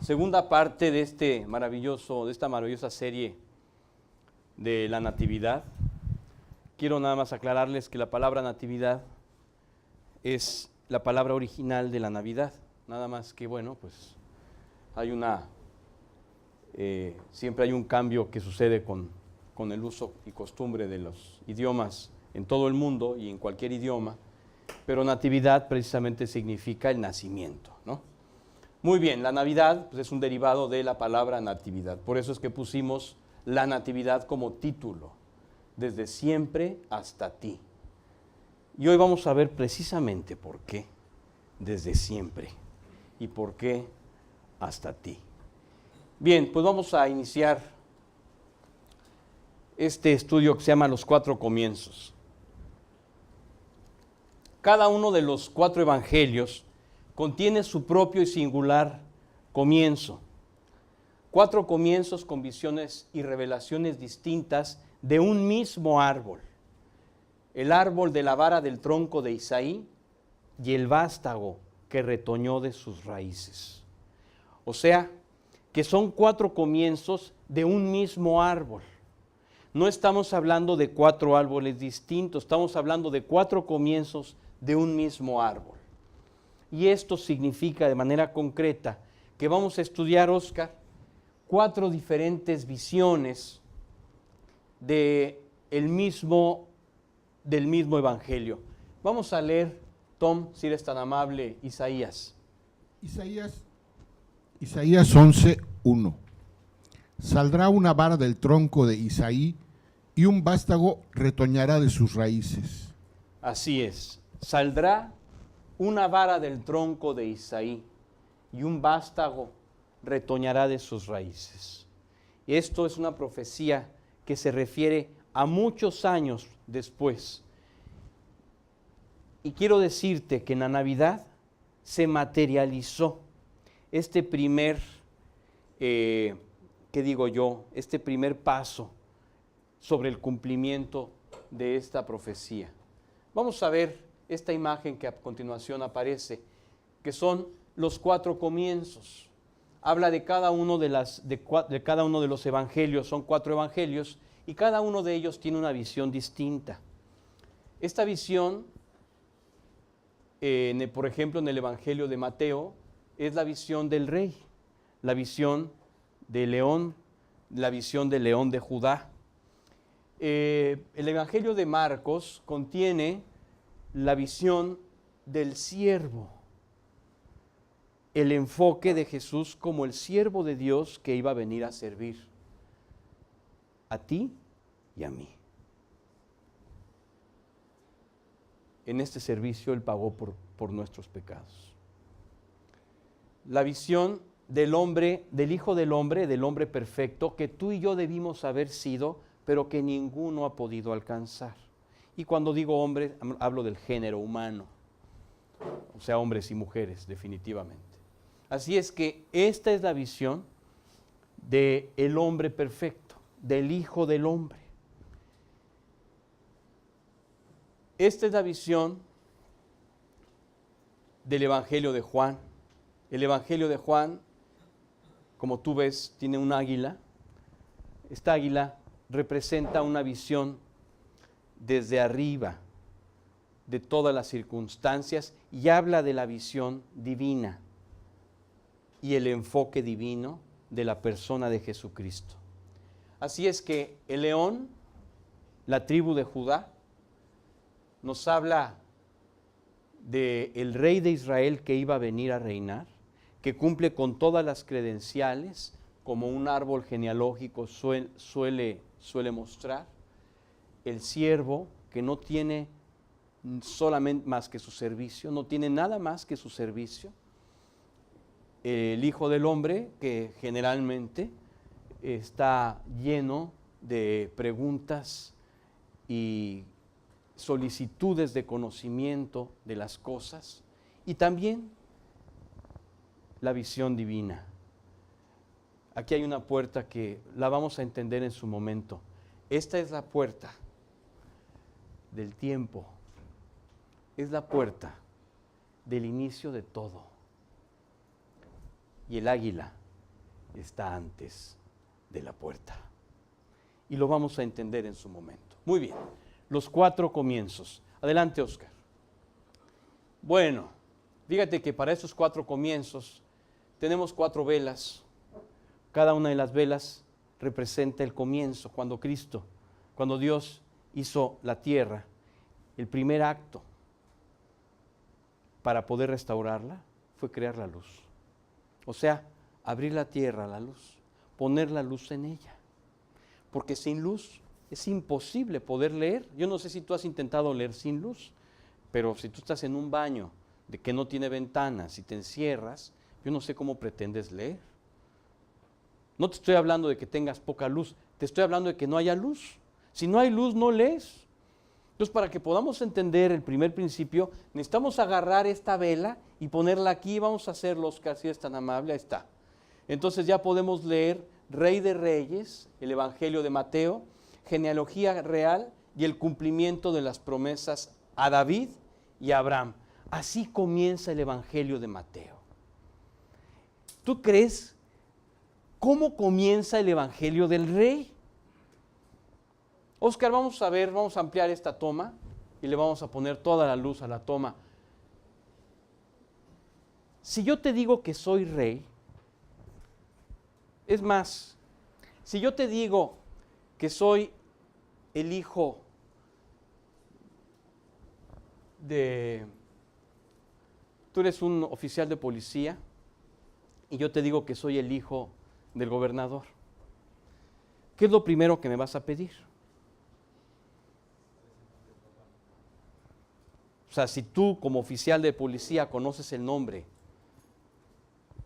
segunda parte de esta maravillosa serie de la Natividad. Quiero nada más aclararles que la palabra Natividad es la palabra original de la Navidad. Nada más que, bueno, pues hay siempre hay un cambio que sucede con el uso y costumbre de los idiomas en todo el mundo y en cualquier idioma, pero Natividad precisamente significa el nacimiento, ¿no? Muy bien, la Navidad pues, es un derivado de la palabra natividad, por eso es que pusimos la Natividad como título, desde siempre hasta ti. Y hoy vamos a ver precisamente por qué desde siempre y por qué hasta ti. Bien, pues vamos a iniciar este estudio que se llama Los Cuatro Comienzos. Cada uno de los cuatro evangelios contiene su propio y singular comienzo. Cuatro comienzos con visiones y revelaciones distintas de un mismo árbol. El árbol de la vara del tronco de Isaí y el vástago que retoñó de sus raíces. O sea, que son cuatro comienzos de un mismo árbol. No estamos hablando de cuatro árboles distintos, estamos hablando de cuatro comienzos de un mismo árbol. Y esto significa de manera concreta que vamos a estudiar, Oscar, cuatro diferentes visiones del mismo evangelio. Vamos a leer, Tom, si eres tan amable, Isaías. Isaías 11:1. Saldrá una vara del tronco de Isaí y un vástago retoñará de sus raíces. Así es, saldrá una vara del tronco de Isaí y un vástago retoñará de sus raíces. Y esto es una profecía que se refiere a muchos años después. Y quiero decirte que en la Navidad se materializó este primer, este primer paso sobre el cumplimiento de esta profecía. Vamos a ver esta imagen que a continuación aparece, que son los cuatro comienzos. Habla de cada uno de cada uno de los evangelios, son cuatro evangelios, y cada uno de ellos tiene una visión distinta. Esta visión, por ejemplo, en el Evangelio de Mateo, es la visión del rey, la visión de león, la visión del león de Judá. El Evangelio de Marcos contiene la visión del siervo, el enfoque de Jesús como el siervo de Dios que iba a venir a servir a ti y a mí. En este servicio Él pagó por nuestros pecados. La visión del hombre, del Hijo del hombre perfecto, que tú y yo debimos haber sido, pero que ninguno ha podido alcanzar. Y cuando digo hombre, hablo del género humano, o sea, hombres y mujeres, definitivamente. Así es que esta es la visión del hombre perfecto, del Hijo del hombre. Esta es la visión del Evangelio de Juan. El Evangelio de Juan, como tú ves, tiene un águila. Esta águila representa una visión desde arriba de todas las circunstancias y habla de la visión divina y el enfoque divino de la persona de Jesucristo. Así es que el león, la tribu de Judá, nos habla del rey de Israel que iba a venir a reinar, que cumple con todas las credenciales como un árbol genealógico suele mostrar. El siervo que no tiene solamente más que su servicio, no tiene nada más que su servicio. El Hijo del Hombre, que generalmente está lleno de preguntas y solicitudes de conocimiento de las cosas, y también la visión divina. Aquí hay una puerta que la vamos a entender en su momento. Esta es la puerta del tiempo, es la puerta del inicio de todo. Y el águila está antes de la puerta. Y lo vamos a entender en su momento. Muy bien, los 4 comienzos. Adelante, Oscar. Bueno, fíjate que para esos 4 comienzos tenemos 4 velas. Cada una de las velas representa el comienzo, cuando Dios hizo la tierra. El primer acto para poder restaurarla fue crear la luz. O sea, abrir la tierra a la luz, poner la luz en ella. Porque sin luz es imposible poder leer. Yo no sé si tú has intentado leer sin luz, pero si tú estás en un baño de que no tiene ventanas y te encierras, yo no sé cómo pretendes leer. No te estoy hablando de que tengas poca luz, te estoy hablando de que no haya luz. Si no hay luz, no lees. Entonces, para que podamos entender el primer principio, necesitamos agarrar esta vela y ponerla aquí. Vamos a hacerlo, Oscar, si es tan amable, ahí está. Entonces ya podemos leer Rey de Reyes, el Evangelio de Mateo, genealogía real y el cumplimiento de las promesas a David y a Abraham. Así comienza el Evangelio de Mateo. ¿Tú crees cómo comienza el Evangelio del Rey? Oscar, vamos a ampliar esta toma y le vamos a poner toda la luz a la toma. Si yo te digo que soy rey, es más, si yo te digo que soy el hijo tú eres un oficial de policía y yo te digo que soy el hijo del gobernador, ¿qué es lo primero que me vas a pedir? O sea, si tú como oficial de policía conoces el nombre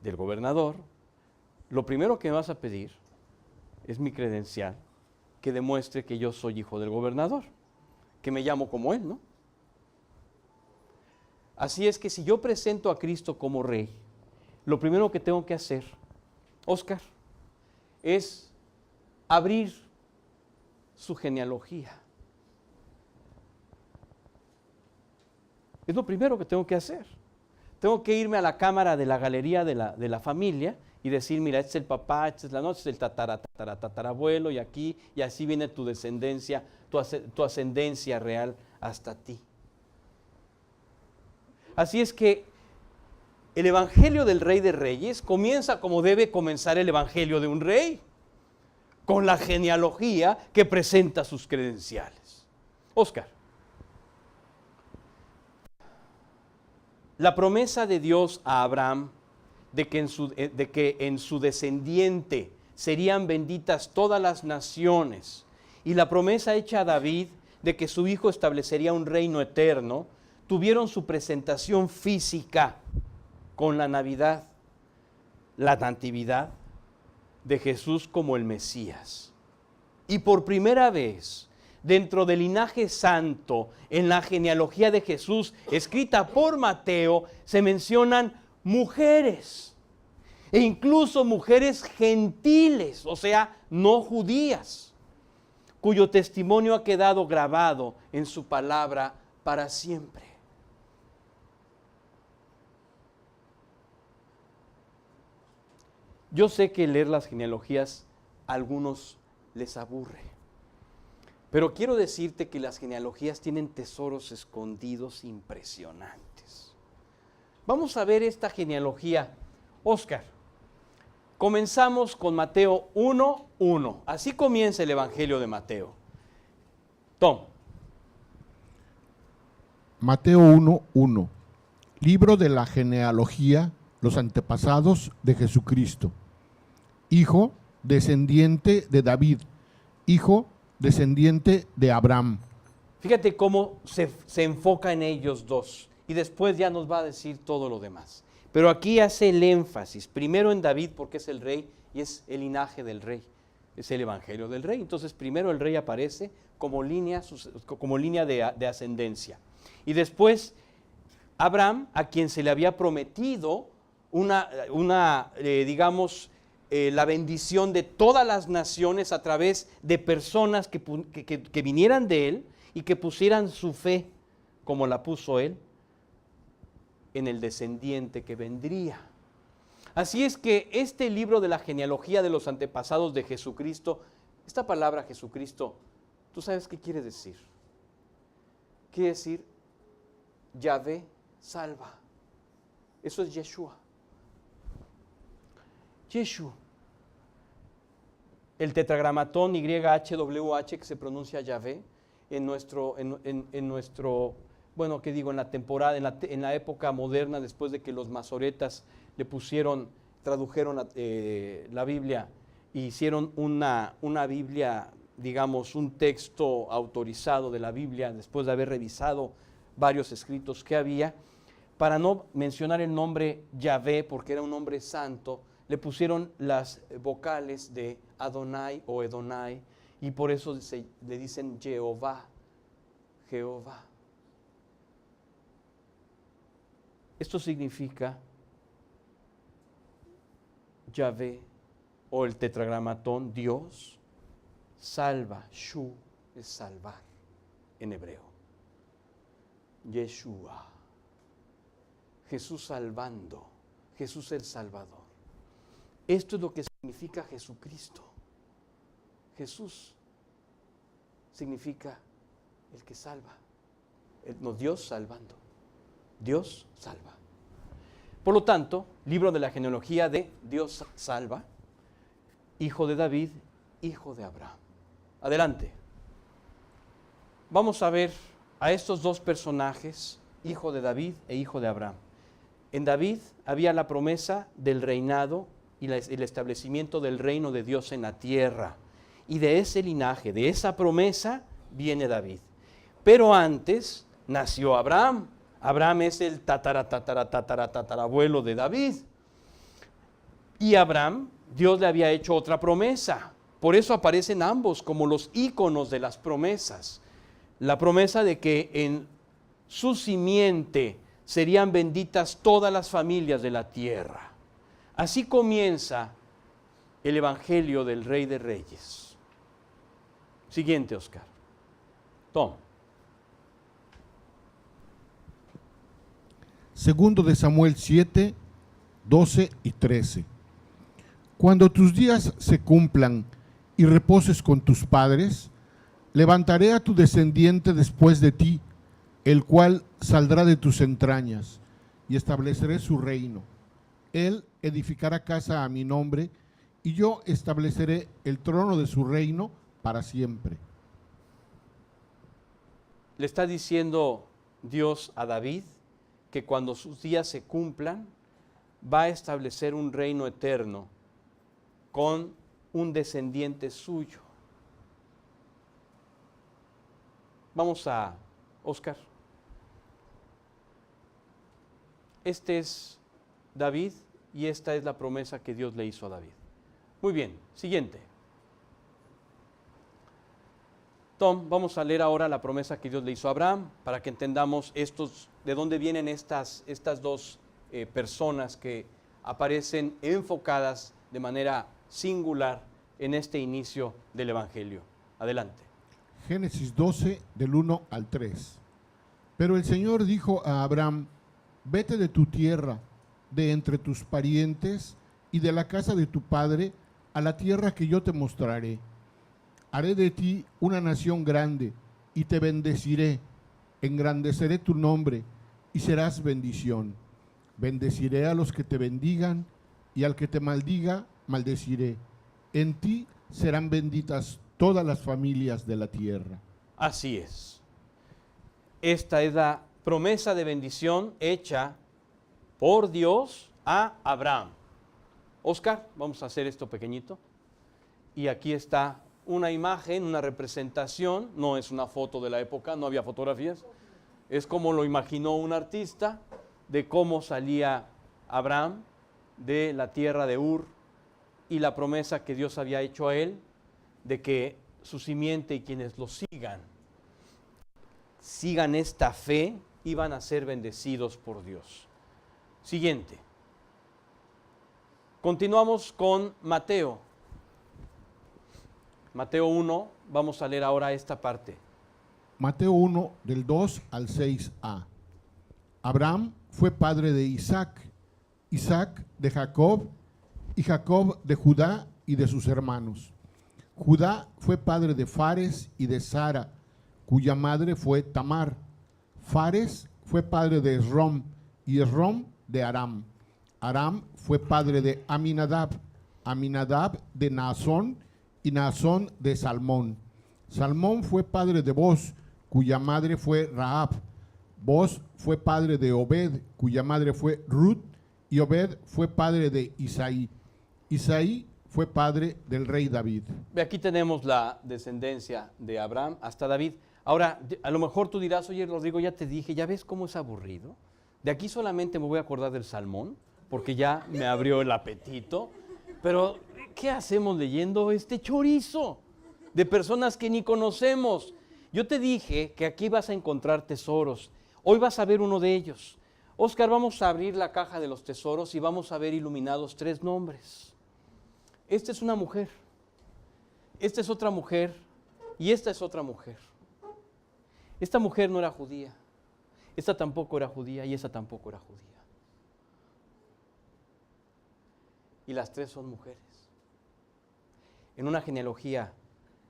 del gobernador, lo primero que me vas a pedir es mi credencial que demuestre que yo soy hijo del gobernador, que me llamo como él, ¿no? Así es que si yo presento a Cristo como rey, lo primero que tengo que hacer, Oscar, es abrir su genealogía. Es lo primero que tengo que hacer. Tengo que irme a la cámara de la galería de la familia y decir, mira, este es el papá, este es la noche, este es el tatarabuelo, y aquí, y así viene tu descendencia, tu ascendencia real hasta ti. Así es que el Evangelio del Rey de Reyes comienza como debe comenzar el Evangelio de un rey, con la genealogía que presenta sus credenciales. Oscar, la promesa de Dios a Abraham de que en su descendiente serían benditas todas las naciones, y la promesa hecha a David de que su hijo establecería un reino eterno, tuvieron su presentación física con la Navidad, la Natividad de Jesús como el Mesías. Y por primera vez, dentro del linaje santo, en la genealogía de Jesús, escrita por Mateo, se mencionan mujeres, e incluso mujeres gentiles, o sea, no judías, cuyo testimonio ha quedado grabado en su palabra para siempre. Yo sé que leer las genealogías a algunos les aburre, pero quiero decirte que las genealogías tienen tesoros escondidos impresionantes. Vamos a ver esta genealogía. Oscar, comenzamos con Mateo 1:1. Así comienza el Evangelio de Mateo. Tom. Mateo 1:1. Libro de la genealogía, los antepasados de Jesucristo. Hijo, descendiente de David. Hijo, descendiente de Abraham. Fíjate cómo se enfoca en ellos dos y después ya nos va a decir todo lo demás. Pero aquí hace el énfasis, primero en David porque es el rey y es el linaje del rey, es el Evangelio del Rey. Entonces primero el rey aparece como línea de ascendencia. Y después Abraham, a quien se le había prometido la bendición de todas las naciones a través de personas que vinieran de él y que pusieran su fe, como la puso él, en el descendiente que vendría. Así es que este libro de la genealogía de los antepasados de Jesucristo, esta palabra Jesucristo, ¿tú sabes qué quiere decir? Quiere decir Yahvé salva. Eso es Yeshua. Yeshua. El tetragramatón YHWH que se pronuncia Yahvé en nuestro, bueno, ¿qué digo? En la temporada, en la época moderna, después de que los masoretas le tradujeron la Biblia e hicieron una Biblia, digamos, un texto autorizado de la Biblia, después de haber revisado varios escritos que había, para no mencionar el nombre Yahvé, porque era un nombre santo, le pusieron las vocales de Adonai o Edonai, y por eso le dicen Jehová, Jehová. Esto significa Yahvé o el tetragramatón, Dios, salva. Shu es salvar en hebreo. Yeshua, Jesús salvando, Jesús el Salvador. Esto es lo que significa Jesucristo. Jesús significa el que salva. No, Dios salvando. Dios salva. Por lo tanto, libro de la genealogía de Dios salva, hijo de David, hijo de Abraham. Adelante. Vamos a ver a estos dos personajes, hijo de David e hijo de Abraham. En David había la promesa del reinado y el establecimiento del reino de Dios en la tierra. Y de ese linaje, de esa promesa, viene David. Pero antes nació Abraham. Abraham es el tatarabuelo de David. Y Abraham, Dios le había hecho otra promesa. Por eso aparecen ambos como los íconos de las promesas. La promesa de que en su simiente serían benditas todas las familias de la tierra. Así comienza el Evangelio del Rey de Reyes. Siguiente, Oscar. Tom. Segundo de Samuel 7, 12 y 13. Cuando tus días se cumplan y reposes con tus padres, levantaré a tu descendiente después de ti, el cual saldrá de tus entrañas, y estableceré su reino. Él edificará casa a mi nombre, y yo estableceré el trono de su reino para siempre. Le está diciendo Dios a David que cuando sus días se cumplan, va a establecer un reino eterno con un descendiente suyo. Vamos a Oscar. Este es David y esta es la promesa que Dios le hizo a David. Muy bien, siguiente. Tom, vamos a leer ahora la promesa que Dios le hizo a Abraham para que entendamos de dónde vienen estas dos personas que aparecen enfocadas de manera singular en este inicio del Evangelio. Adelante. Génesis 12, del 1 al 3. Pero el Señor dijo a Abraham: vete de tu tierra, de entre tus parientes y de la casa de tu padre, a la tierra que yo te mostraré. Haré de ti una nación grande y te bendeciré, engrandeceré tu nombre y serás bendición. Bendeciré a los que te bendigan y al que te maldiga, maldeciré. En ti serán benditas todas las familias de la tierra. Así es. Esta es la promesa de bendición hecha por Dios a Abraham. Oscar, vamos a hacer esto pequeñito. Y aquí está una imagen, una representación, no es una foto de la época, no había fotografías, es como lo imaginó un artista de cómo salía Abraham de la tierra de Ur y la promesa que Dios había hecho a él de que su simiente y quienes lo sigan esta fe, iban a ser bendecidos por Dios. Siguiente. Continuamos con Mateo. Mateo 1, vamos a leer ahora esta parte. Mateo 1, del 2 al 6a. Abraham fue padre de Isaac, Isaac de Jacob y Jacob de Judá y de sus hermanos. Judá fue padre de Fares y de Sara, cuya madre fue Tamar. Fares fue padre de Esrom y Esrom de Aram. Aram fue padre de Aminadab, Aminadab de Naasón y Naasón de Salmón. Salmón fue padre de Boz, cuya madre fue Rahab. Boz fue padre de Obed, cuya madre fue Ruth, y Obed fue padre de Isaí. Isaí fue padre del rey David. Aquí tenemos la descendencia de Abraham hasta David. Ahora, a lo mejor tú dirás, oye Rodrigo, ya te dije, ¿ya ves cómo es aburrido? De aquí solamente me voy a acordar del salmón, porque ya me abrió el apetito. Pero, ¿qué hacemos leyendo este chorizo de personas que ni conocemos? Yo te dije que aquí vas a encontrar tesoros. Hoy vas a ver uno de ellos. Oscar, vamos a abrir la caja de los tesoros y vamos a ver iluminados 3 nombres. Esta es una mujer, esta es otra mujer y esta es otra mujer. Esta mujer no era judía, esta tampoco era judía y esta tampoco era judía. Y las 3 son mujeres. En una genealogía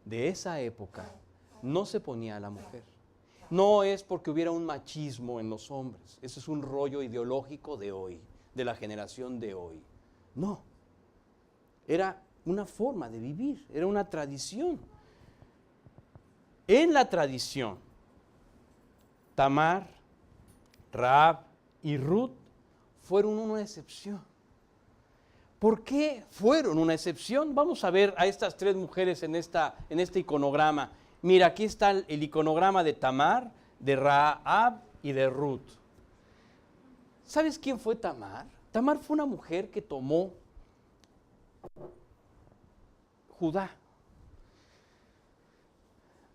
de esa época no se ponía a la mujer. No es porque hubiera un machismo en los hombres. Ese es un rollo ideológico de hoy, de la generación de hoy. No. Era una forma de vivir, era una tradición. En la tradición, Tamar, Rahab y Ruth fueron una excepción. ¿Por qué fueron una excepción? Vamos a ver a estas 3 mujeres en este iconograma. Mira, aquí está el iconograma de Tamar, de Rahab y de Ruth. ¿Sabes quién fue Tamar? Tamar fue una mujer que tomó Judá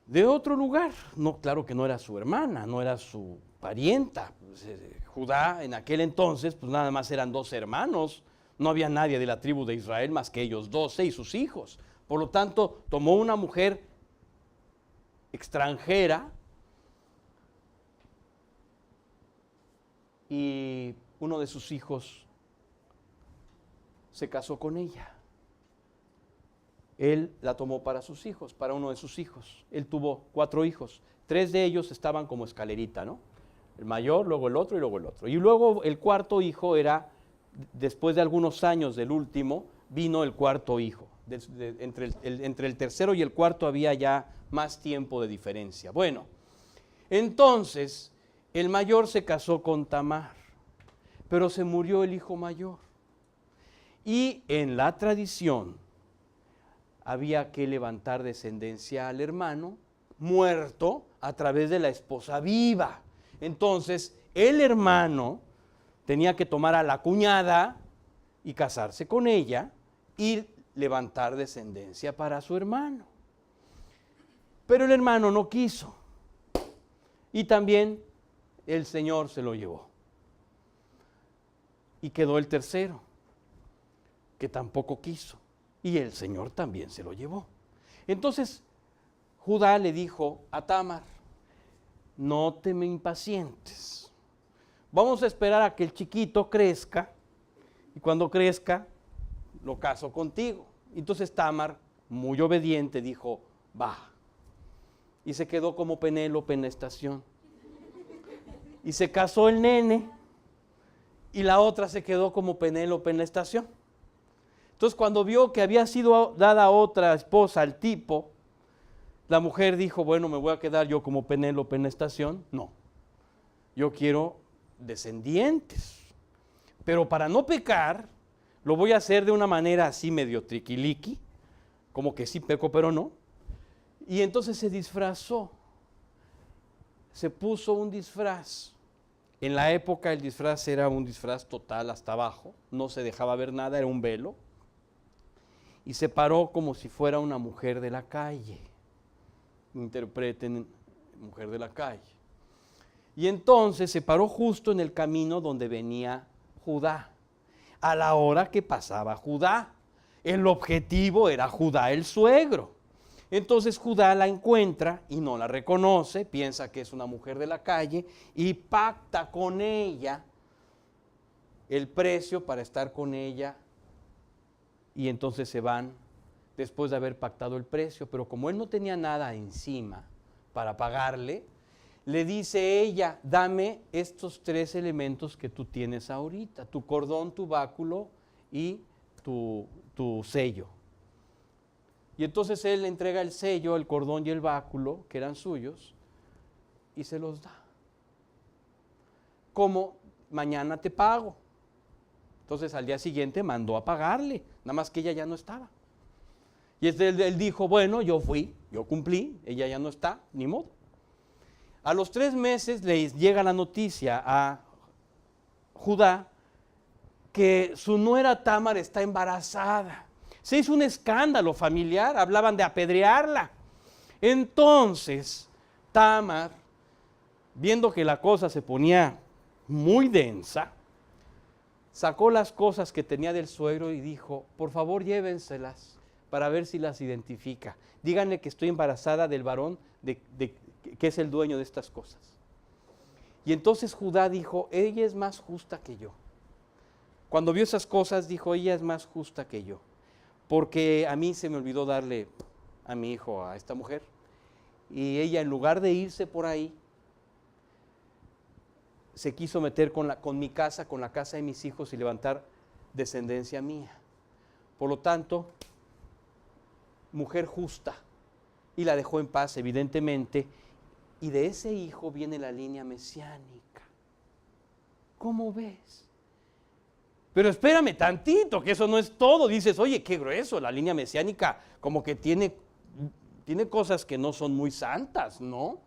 de otro lugar. No, claro que no era su hermana, no era su parienta. Judá en aquel entonces, pues nada más eran 2 hermanos. No había nadie de la tribu de Israel más que ellos 12 y sus hijos. Por lo tanto, tomó una mujer extranjera y uno de sus hijos se casó con ella. Él la tomó para sus hijos, para uno de sus hijos. Él tuvo 4 hijos. 3 de ellos estaban como escalerita, ¿no? El mayor, luego el otro y luego el otro. Y luego el 4.º hijo era, después de algunos años del último, vino el 4.º hijo. Entre el tercero y el 4.º había ya más tiempo de diferencia. Bueno, entonces el mayor se casó con Tamar, pero se murió el hijo mayor. Y en la tradición había que levantar descendencia al hermano muerto a través de la esposa viva. Entonces el hermano tenía que tomar a la cuñada y casarse con ella y levantar descendencia para su hermano. Pero el hermano no quiso. Y también el Señor se lo llevó. Y quedó el tercero, que tampoco quiso. Y el Señor también se lo llevó. Entonces Judá le dijo a Tamar, no te me impacientes. Vamos a esperar a que el chiquito crezca. Y cuando crezca, lo caso contigo. Entonces Tamar, muy obediente, dijo, va. Y se quedó como Penélope en la estación. Y se casó el nene, y la otra se quedó como Penélope en la estación. Entonces cuando vio que había sido dada otra esposa al tipo, la mujer dijo, bueno, me voy a quedar yo como Penélope en la estación. No, yo quiero descendientes. Pero para no pecar, lo voy a hacer de una manera así medio triquiliqui, como que sí peco, pero no. Y entonces se disfrazó, se puso un disfraz. En la época el disfraz era un disfraz total hasta abajo, no se dejaba ver nada, era un velo. Y se paró como si fuera una mujer de la calle. Interpreten, mujer de la calle. Y entonces se paró justo en el camino donde venía Judá, a la hora que pasaba Judá. El objetivo era Judá el suegro. Entonces Judá la encuentra y no la reconoce, piensa que es una mujer de la calle y pacta con ella el precio para estar con ella y entonces se van después de haber pactado el precio. Pero como él no tenía nada encima para pagarle, le dice ella, dame estos 3 elementos que tú tienes ahorita, tu cordón, tu báculo y tu sello. Y entonces él le entrega el sello, el cordón y el báculo, que eran suyos, y se los da. Como mañana te pago. Entonces al día siguiente mandó a pagarle, nada más que ella ya no estaba. Y él dijo, bueno, yo fui, yo cumplí, ella ya no está, ni modo. A los 3 meses le llega la noticia a Judá que su nuera Tamar está embarazada. Se hizo un escándalo familiar, hablaban de apedrearla. Entonces, Tamar, viendo que la cosa se ponía muy densa, sacó las cosas que tenía del suegro y dijo, por favor llévenselas para ver si las identifica. Díganle que estoy embarazada del varón que es el dueño de estas cosas. Y entonces Judá dijo, ella es más justa que yo. Cuando vio esas cosas dijo, ella es más justa que yo, porque a mí se me olvidó darle a mi hijo a esta mujer. Y ella, en lugar de irse por ahí, se quiso meter con mi casa, con la casa de mis hijos y levantar descendencia mía. Por lo tanto, mujer justa, y la dejó en paz, evidentemente, y de ese hijo viene la línea mesiánica. ¿Cómo ves? Pero espérame tantito, que eso no es todo. Dices, oye, qué grueso, la línea mesiánica como que tiene cosas que no son muy santas, ¿no?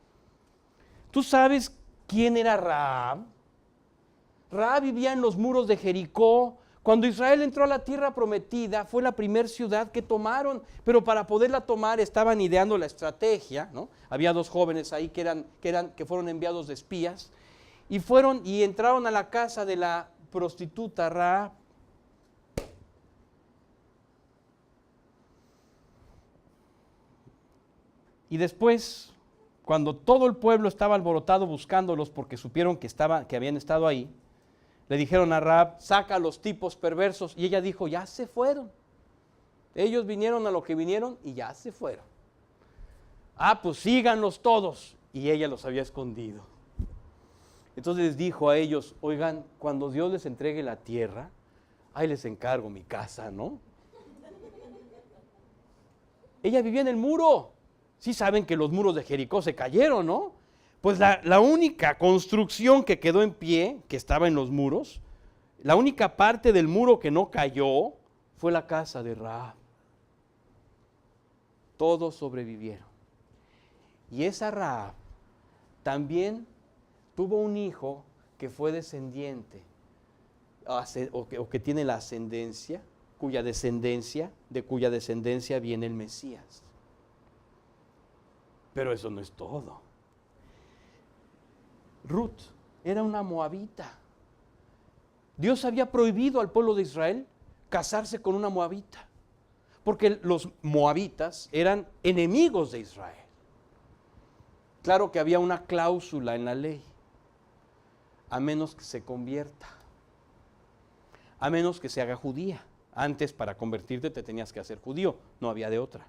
¿Tú sabes quién era Rahab? Rahab vivía en los muros de Jericó. Cuando Israel entró a la tierra prometida, fue la primera ciudad que tomaron, pero para poderla tomar estaban ideando la estrategia, ¿no? Había 2 jóvenes ahí que fueron enviados de espías, y entraron a la casa de la prostituta Rahab. Y después, cuando todo el pueblo estaba alborotado buscándolos porque supieron que habían estado ahí, le dijeron a Rahab, saca a los tipos perversos, y ella dijo, ya se fueron. Ellos vinieron a lo que vinieron y ya se fueron. Ah, pues síganlos todos. Y ella los había escondido. Entonces les dijo a ellos, oigan, cuando Dios les entregue la tierra, ahí les encargo mi casa, ¿no? Ella vivía en el muro. Sí saben que los muros de Jericó se cayeron, ¿no? Pues la única construcción que quedó en pie, que estaba en los muros, la única parte del muro que no cayó, fue la casa de Rahab. Todos sobrevivieron. Y esa Rahab también tuvo un hijo que fue descendiente, o que tiene la ascendencia, de cuya descendencia viene el Mesías. Pero eso no es todo. Ruth era una moabita. Dios había prohibido al pueblo de Israel casarse con una moabita, porque los moabitas eran enemigos de Israel. Claro que había una cláusula en la ley, a menos que se convierta, a menos que se haga judía. Antes, para convertirte te tenías que hacer judío, no había de otra.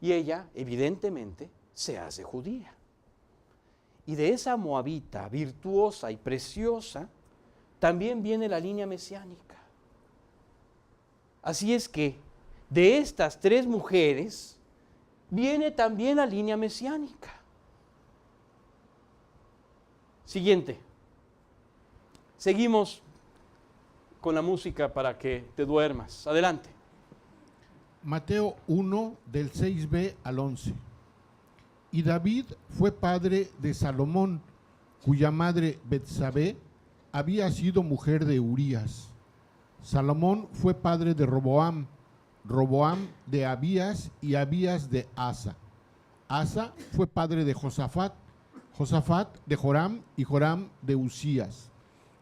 Y ella, evidentemente, se hace judía. Y de esa moabita virtuosa y preciosa, también viene la línea mesiánica. Así es que de estas 3 mujeres, viene también la línea mesiánica. Siguiente. Seguimos con la música para que te duermas. Adelante. Mateo 1, del 6b al 11. Y David fue padre de Salomón, cuya madre Betsabé había sido mujer de Urías. Salomón fue padre de Roboam, Roboam de Abías y Abías de Asa. Asa fue padre de Josafat, Josafat de Joram y Joram de Usías.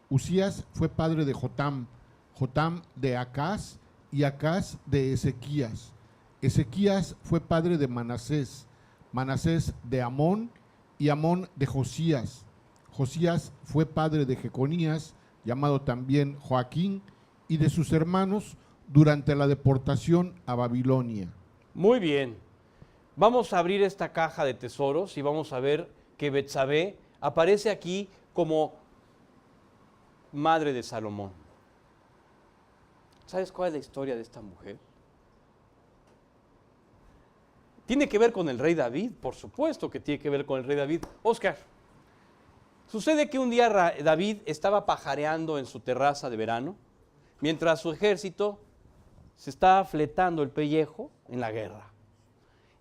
Usías fue padre de Jotam, Jotam de Acaz y Acaz de Ezequías. Ezequías fue padre de Manasés, Manasés de Amón y Amón de Josías. Josías fue padre de Jeconías, llamado también Joaquín, y de sus hermanos durante la deportación a Babilonia. Muy bien. Vamos a abrir esta caja de tesoros y vamos a ver que Betsabé aparece aquí como madre de Salomón. ¿Sabes cuál es la historia de esta mujer? Tiene que ver con el rey David, por supuesto que tiene que ver con el rey David. Oscar, sucede que un día David estaba pajareando en su terraza de verano, mientras su ejército se estaba fletando el pellejo en la guerra.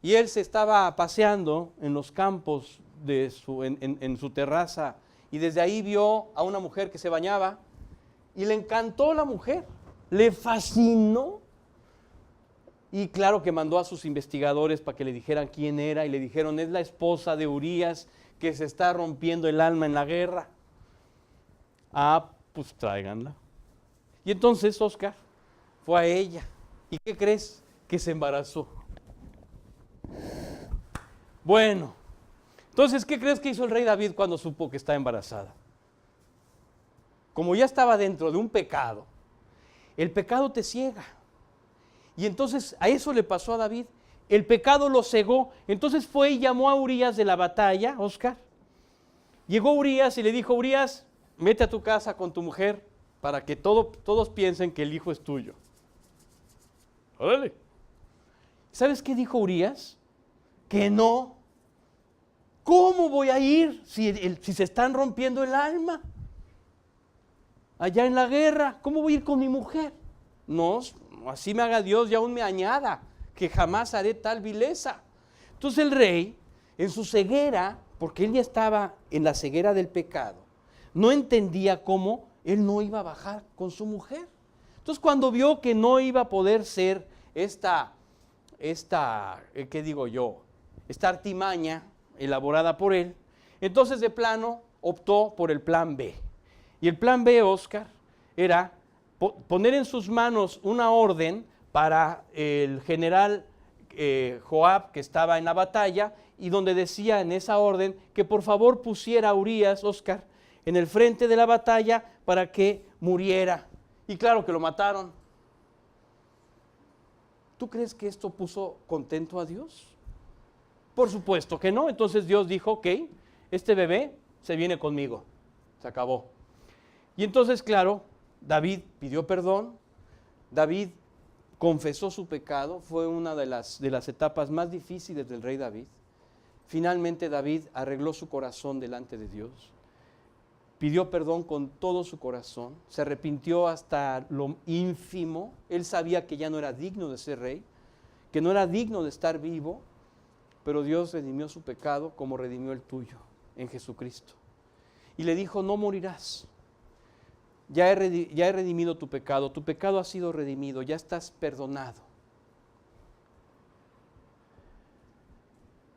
Y él se estaba paseando en los campos de en su terraza, y desde ahí vio a una mujer que se bañaba, y le encantó la mujer, le fascinó. Y claro que mandó a sus investigadores para que le dijeran quién era, y le dijeron: es la esposa de Urías que se está rompiendo el alma en la guerra. Ah, pues tráiganla. Y entonces Oscar fue a ella. ¿Y qué crees? Que se embarazó. Bueno, entonces, ¿qué crees que hizo el rey David cuando supo que estaba embarazada? Como ya estaba dentro de un pecado, el pecado te ciega. Y entonces a eso le pasó a David. El pecado lo cegó. Entonces fue y llamó a Urías de la batalla, Oscar. Llegó Urías y le dijo: Urías, vete a tu casa con tu mujer para que todos piensen que el hijo es tuyo. Órale. ¿Sabes qué dijo Urías? Que no. ¿Cómo voy a ir si se están rompiendo el alma? Allá en la guerra, ¿cómo voy a ir con mi mujer? No, así me haga Dios y aún me añada, que jamás haré tal vileza. Entonces el rey, en su ceguera, porque él ya estaba en la ceguera del pecado, no entendía cómo él no iba a bajar con su mujer. Entonces cuando vio que no iba a poder ser esta artimaña elaborada por él, entonces de plano optó por el plan B. Y el plan B, Oscar, era poner en sus manos una orden para el general Joab, que estaba en la batalla, y donde decía en esa orden que por favor pusiera a Urías, Oscar, en el frente de la batalla para que muriera. Y claro que lo mataron. ¿Tú crees que esto puso contento a Dios? Por supuesto que no. Entonces Dios dijo: ok, este bebé se viene conmigo. Se acabó. Y entonces, claro, David pidió perdón. David confesó su pecado. Fue una de las etapas más difíciles del rey David. Finalmente David arregló su corazón delante de Dios. Pidió perdón con todo su corazón. Se arrepintió hasta lo ínfimo. Él sabía que ya no era digno de ser rey, que no era digno de estar vivo. Pero Dios redimió su pecado como redimió el tuyo en Jesucristo. Y le dijo: no morirás. Ya he redimido tu pecado ha sido redimido, ya estás perdonado.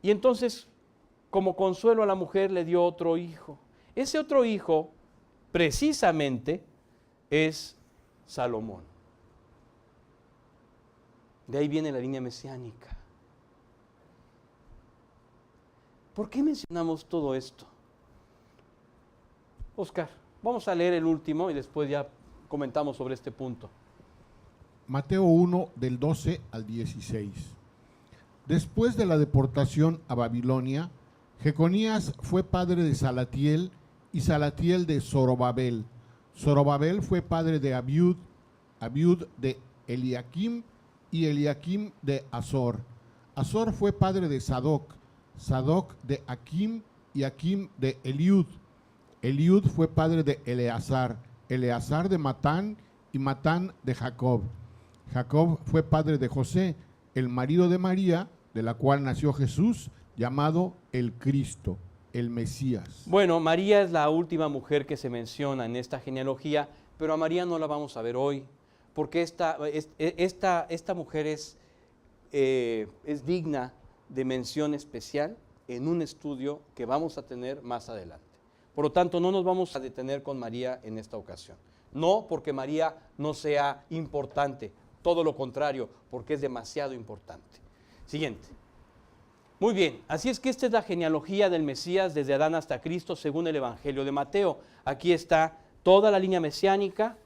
Y entonces, como consuelo a la mujer, le dio otro hijo. Ese otro hijo, precisamente, es Salomón. De ahí viene la línea mesiánica. ¿Por qué mencionamos todo esto? Oscar, vamos a leer el último y después ya comentamos sobre este punto. Mateo 1, del 12 al 16. Después de la deportación a Babilonia, Jeconías fue padre de Salatiel y Salatiel de Zorobabel. Zorobabel fue padre de Abiud, Abiud de Eliakim y Eliakim de Azor. Azor fue padre de Sadoc, Sadoc de Akim y Akim de Eliud. Eliud fue padre de Eleazar, Eleazar de Matán y Matán de Jacob. Jacob fue padre de José, el marido de María, de la cual nació Jesús, llamado el Cristo, el Mesías. Bueno, María es la última mujer que se menciona en esta genealogía, pero a María no la vamos a ver hoy, porque esta mujer es digna de mención especial en un estudio que vamos a tener más adelante. Por lo tanto, no nos vamos a detener con María en esta ocasión. No porque María no sea importante, todo lo contrario, porque es demasiado importante. Siguiente. Muy bien, así es que esta es la genealogía del Mesías desde Adán hasta Cristo según el Evangelio de Mateo. Aquí está toda la línea mesiánica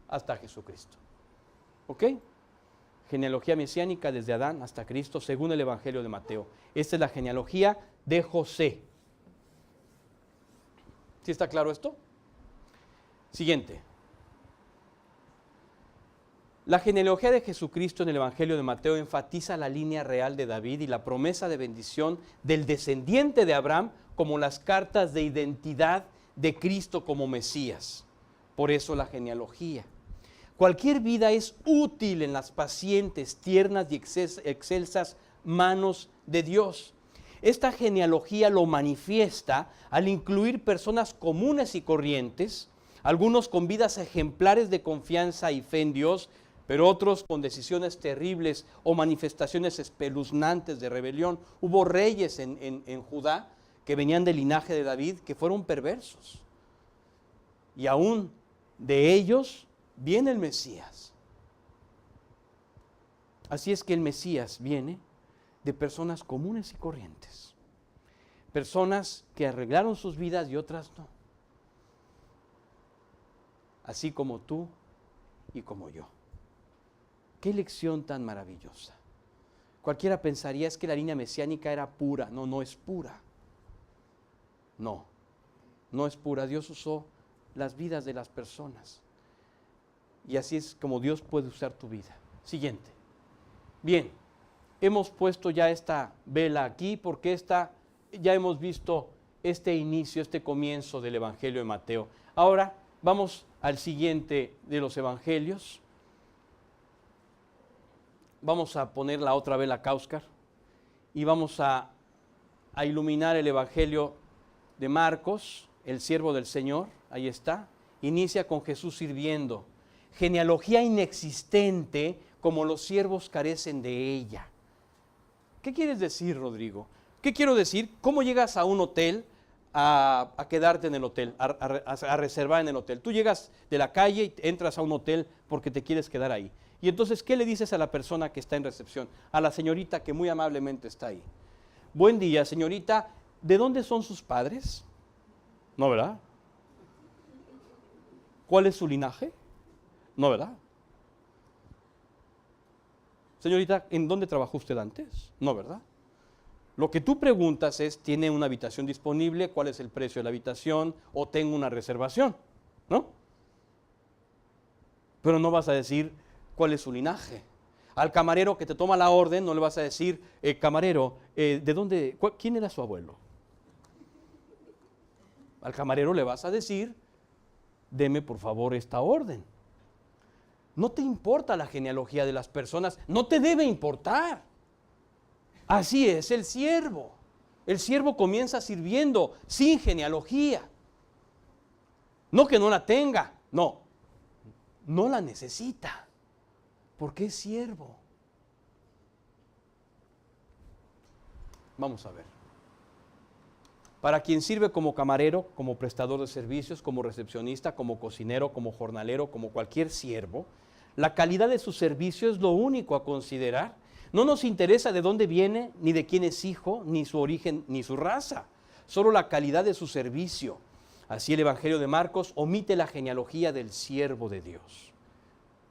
hasta Jesucristo. ¿Ok? Genealogía mesiánica desde Adán hasta Cristo, según el Evangelio de Mateo. Esta es la genealogía de José. ¿Sí está claro esto? Siguiente. La genealogía de Jesucristo en el Evangelio de Mateo enfatiza la línea real de David y la promesa de bendición del descendiente de Abraham como las cartas de identidad de Cristo como Mesías. Por eso la genealogía. Cualquier vida es útil en las pacientes, tiernas y excelsas manos de Dios. Esta genealogía lo manifiesta al incluir personas comunes y corrientes, algunos con vidas ejemplares de confianza y fe en Dios, pero otros con decisiones terribles o manifestaciones espeluznantes de rebelión. Hubo reyes en Judá que venían del linaje de David que fueron perversos. Y aún de ellos viene el Mesías. Así es que el Mesías viene de personas comunes y corrientes. Personas que arreglaron sus vidas y otras no. Así como tú y como yo. Qué lección tan maravillosa. Cualquiera pensaría es que la línea mesiánica era pura. No, no es pura. No, no es pura. Dios usó las vidas de las personas. Y así es como Dios puede usar tu vida. Siguiente. Bien, hemos puesto ya esta vela aquí porque ya hemos visto este inicio, este comienzo del Evangelio de Mateo. Ahora vamos al siguiente de los Evangelios. Vamos a poner la otra vela acá, Oscar, y vamos a iluminar el Evangelio de Marcos, el siervo del Señor. Ahí está. Inicia con Jesús sirviendo. Genealogía inexistente, como los siervos carecen de ella. ¿Qué quieres decir, Rodrigo? ¿Qué quiero decir? ¿Cómo llegas a un hotel a quedarte en el hotel, a reservar en el hotel? Tú llegas de la calle y entras a un hotel porque te quieres quedar ahí. Y entonces, ¿qué le dices a la persona que está en recepción? A la señorita que muy amablemente está ahí. Buen día, señorita. ¿De dónde son sus padres? No, ¿verdad? ¿Cuál es su linaje? No, ¿verdad? Señorita, ¿en dónde trabajó usted antes? No, ¿verdad? Lo que tú preguntas es, ¿tiene una habitación disponible? ¿Cuál es el precio de la habitación? ¿O tengo una reservación? ¿No? Pero no vas a decir cuál es su linaje. Al camarero que te toma la orden no le vas a decir, camarero, ¿de dónde? ¿Quién era su abuelo? Al camarero le vas a decir, deme por favor esta orden. No te importa la genealogía de las personas, no te debe importar. Así es el siervo. El siervo comienza sirviendo sin genealogía. No que no la tenga, no la necesita. Porque es siervo. Vamos a ver. Para quien sirve como camarero, como prestador de servicios, como recepcionista, como cocinero, como jornalero, como cualquier siervo, la calidad de su servicio es lo único a considerar. No nos interesa de dónde viene, ni de quién es hijo, ni su origen, ni su raza. Solo la calidad de su servicio. Así el Evangelio de Marcos omite la genealogía del siervo de Dios.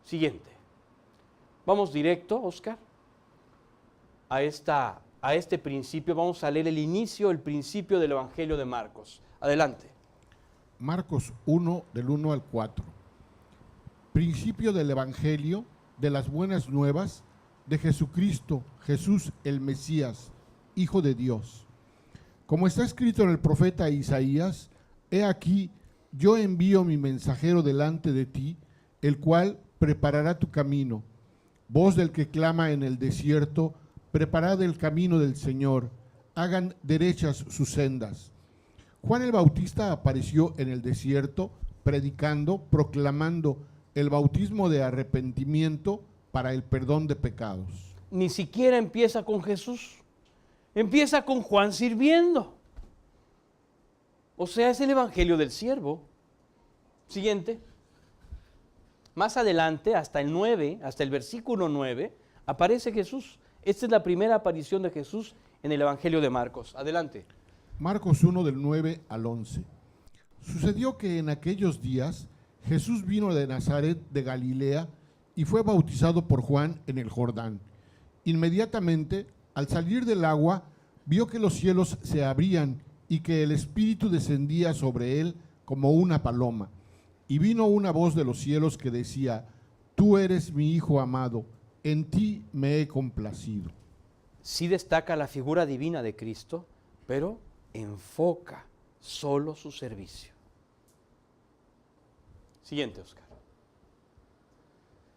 Siguiente. Vamos directo, Oscar, a este principio. Vamos a leer el principio del Evangelio de Marcos. Adelante. Marcos 1, del 1 al 4. Principio del Evangelio de las buenas nuevas de Jesucristo, Jesús el Mesías, Hijo de Dios. Como está escrito en el profeta Isaías, he aquí, yo envío mi mensajero delante de ti, el cual preparará tu camino. Voz del que clama en el desierto, preparad el camino del Señor, hagan derechas sus sendas. Juan el Bautista apareció en el desierto, predicando, proclamando el bautismo de arrepentimiento para el perdón de pecados. Ni siquiera empieza con Jesús, empieza con Juan sirviendo. O sea, es el Evangelio del siervo. Siguiente. Más adelante, hasta el versículo 9, aparece Jesús. Esta es la primera aparición de Jesús en el Evangelio de Marcos. Adelante. Marcos 1, del 9 al 11. Sucedió que en aquellos días Jesús vino de Nazaret de Galilea y fue bautizado por Juan en el Jordán. Inmediatamente, al salir del agua, vio que los cielos se abrían y que el Espíritu descendía sobre él como una paloma. Y vino una voz de los cielos que decía: Tú eres mi Hijo amado, en ti me he complacido. Sí destaca la figura divina de Cristo, pero enfoca solo su servicio. Siguiente, Oscar.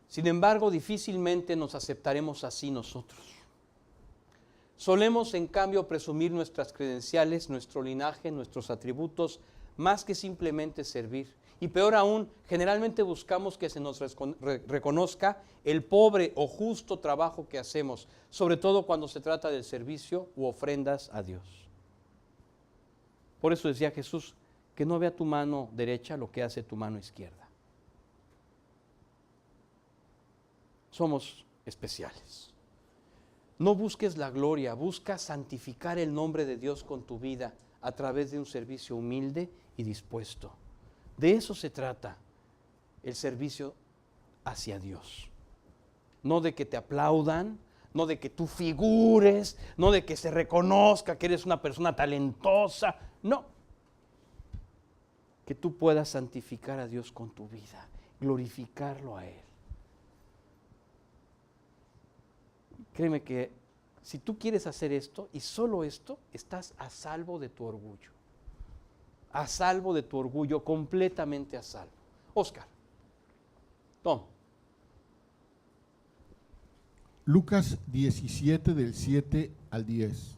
Sin embargo, difícilmente nos aceptaremos así nosotros. Solemos, en cambio, presumir nuestras credenciales, nuestro linaje, nuestros atributos, más que simplemente servir. Y peor aún, generalmente buscamos que se nos reconozca el pobre o justo trabajo que hacemos, sobre todo cuando se trata del servicio u ofrendas a Dios. Por eso decía Jesús, que no vea tu mano derecha lo que hace tu mano izquierda. Somos especiales. No busques la gloria, busca santificar el nombre de Dios con tu vida a través de un servicio humilde y dispuesto. De eso se trata el servicio hacia Dios. No de que te aplaudan, no de que tú figures, no de que se reconozca que eres una persona talentosa, no. Que tú puedas santificar a Dios con tu vida, glorificarlo a Él. Créeme que si tú quieres hacer esto y solo esto, estás a salvo de tu orgullo. A salvo de tu orgullo, completamente a salvo. Oscar, Tom. Lucas 17 del 7 al 10.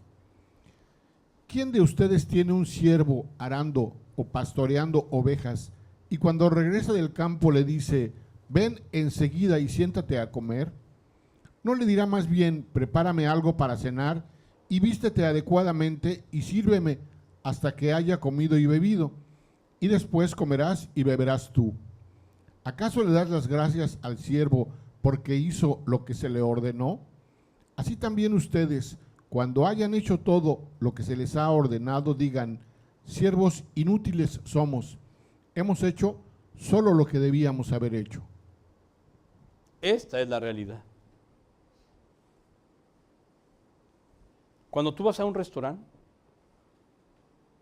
¿Quién de ustedes tiene un siervo arando o pastoreando ovejas y cuando regresa del campo le dice: ven enseguida y siéntate a comer? ¿No le dirá más bien: prepárame algo para cenar y vístete adecuadamente y sírveme hasta que haya comido y bebido, y después comerás y beberás tú? ¿Acaso le das las gracias al siervo porque hizo lo que se le ordenó? Así también ustedes, cuando hayan hecho todo lo que se les ha ordenado, digan: siervos inútiles somos, hemos hecho solo lo que debíamos haber hecho. Esta es la realidad. Cuando tú vas a un restaurante,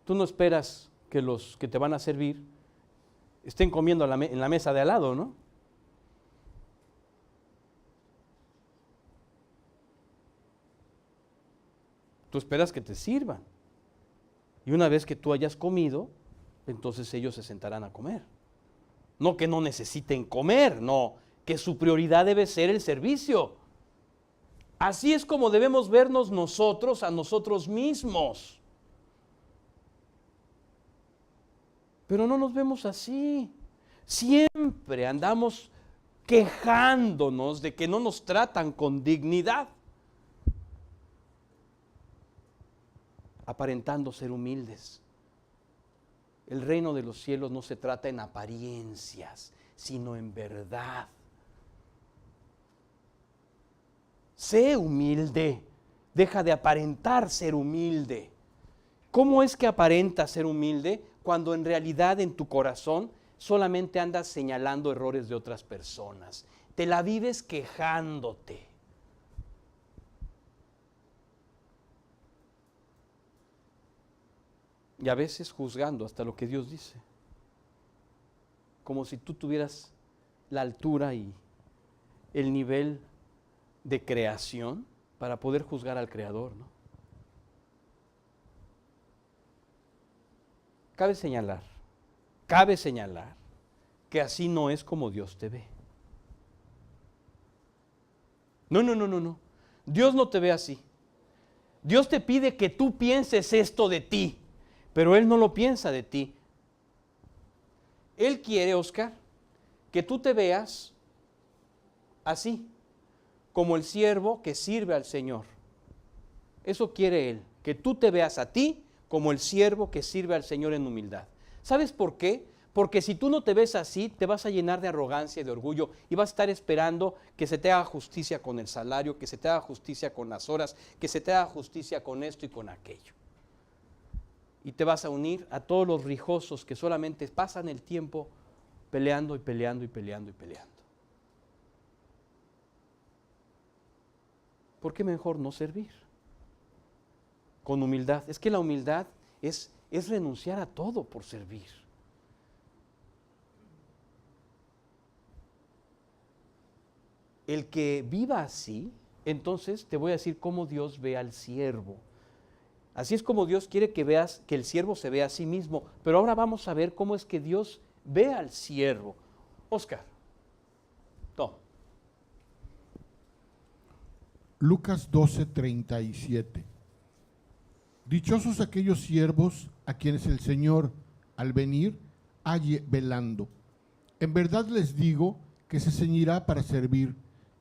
tú no esperas que los que te van a servir estén comiendo en la mesa de al lado, ¿no? Tú esperas que te sirvan. Y una vez que tú hayas comido, entonces ellos se sentarán a comer. No que no necesiten comer, no, que su prioridad debe ser el servicio. Así es como debemos vernos nosotros a nosotros mismos. Pero no nos vemos así. Siempre andamos quejándonos de que no nos tratan con dignidad, aparentando ser humildes. El reino de los cielos no se trata en apariencias, sino en verdad. Sé humilde, deja de aparentar ser humilde. ¿Cómo es que aparentas ser humilde cuando en realidad en tu corazón solamente andas señalando errores de otras personas? Te la vives quejándote. Y a veces juzgando hasta lo que Dios dice. Como si tú tuvieras la altura y el nivel de creación para poder juzgar al Creador, ¿no? Cabe señalar que así no es como Dios te ve. No. Dios no te ve así. Dios te pide que tú pienses esto de ti, pero Él no lo piensa de ti. Él quiere, Oscar, que tú te veas así, como el siervo que sirve al Señor. Eso quiere Él, que tú te veas a ti como el siervo que sirve al Señor en humildad. ¿Sabes por qué? Porque si tú no te ves así, te vas a llenar de arrogancia y de orgullo y vas a estar esperando que se te haga justicia con el salario, que se te haga justicia con las horas, que se te haga justicia con esto y con aquello. y te vas a unir a todos los rijosos que solamente pasan el tiempo peleando y peleando y peleando y peleando. ¿Por qué mejor no servir? Con humildad. Es que la humildad es renunciar a todo por servir. El que viva así, entonces te voy a decir cómo Dios ve al siervo. Así es como Dios quiere que veas, que el siervo se vea a sí mismo. Pero ahora vamos a ver cómo es que Dios ve al siervo. Oscar, toma. Lucas 12:37. Dichosos aquellos siervos a quienes el Señor, al venir, halle velando. En verdad les digo que se ceñirá para servir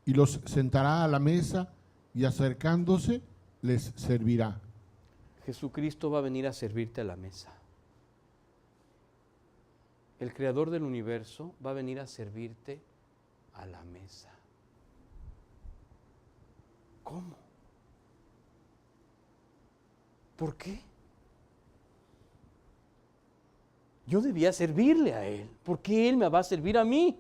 y los sentará a la mesa y acercándose les servirá. Jesucristo va a venir a servirte a la mesa. El creador del universo va a venir a servirte a la mesa. ¿Cómo? ¿Por qué? Yo debía servirle a Él. ¿Por qué Él me va a servir a mí?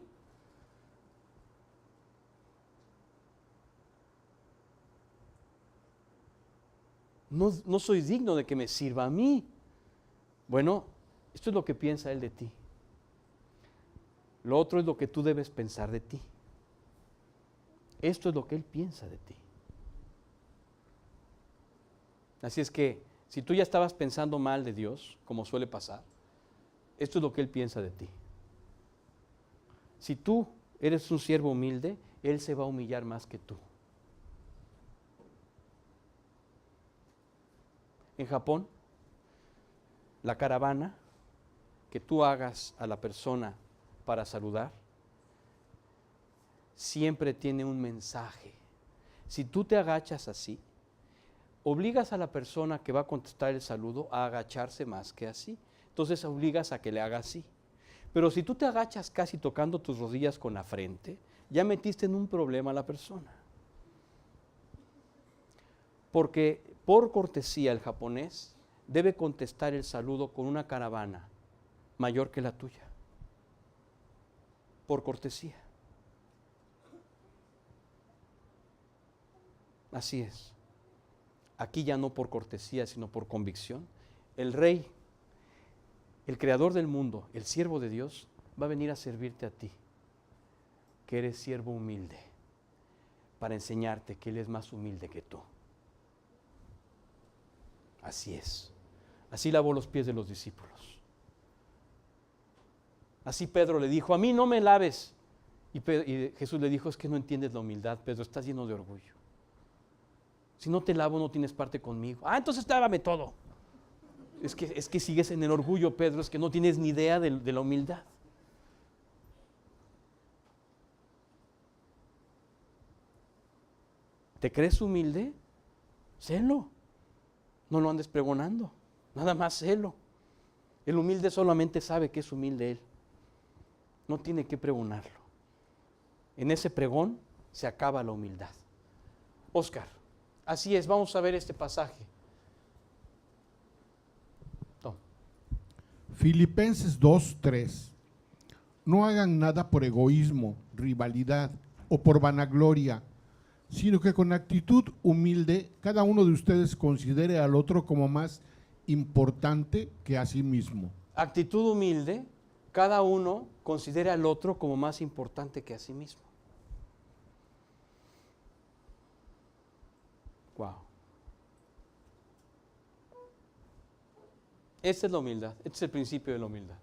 No soy digno de que me sirva a mí. Bueno, esto es lo que piensa Él de ti. Lo otro es lo que tú debes pensar de ti. Esto es lo que Él piensa de ti. Así es que, si tú ya estabas pensando mal de Dios, como suele pasar, esto es lo que Él piensa de ti. Si tú eres un siervo humilde, Él se va a humillar más que tú. En Japón, la caravana que tú hagas a la persona para saludar, siempre tiene un mensaje. Si tú te agachas así, obligas a la persona que va a contestar el saludo a agacharse más que así. Entonces obligas a que le haga así. Pero si tú te agachas casi tocando tus rodillas con la frente, ya metiste en un problema a la persona. Porque por cortesía el japonés debe contestar el saludo con una caravana mayor que la tuya. Por cortesía. Así es. Aquí ya no por cortesía, sino por convicción. El rey, el creador del mundo, el siervo de Dios, va a venir a servirte a ti, que eres siervo humilde, para enseñarte que Él es más humilde que tú. Así es. Así lavó los pies de los discípulos. Así Pedro le dijo, a mí no me laves. Y Jesús le dijo, es que no entiendes la humildad, Pedro, estás lleno de orgullo. Si no te lavo, no tienes parte conmigo. Ah, entonces lávame todo. Es que sigues en el orgullo, Pedro, es que no tienes ni idea de la humildad. ¿Te crees humilde? Sélo. No lo andes pregonando. Nada más sélo. El humilde solamente sabe que es humilde él. No tiene que pregonarlo. En ese pregón se acaba la humildad. Oscar, así es, vamos a ver este pasaje. Filipenses 2:3. No hagan nada por egoísmo, rivalidad o por vanagloria, sino que con actitud humilde cada uno de ustedes considere al otro como más importante que a sí mismo. Actitud humilde, cada uno considera al otro como más importante que a sí mismo. Wow. Esta es la humildad, este es el principio de la humildad.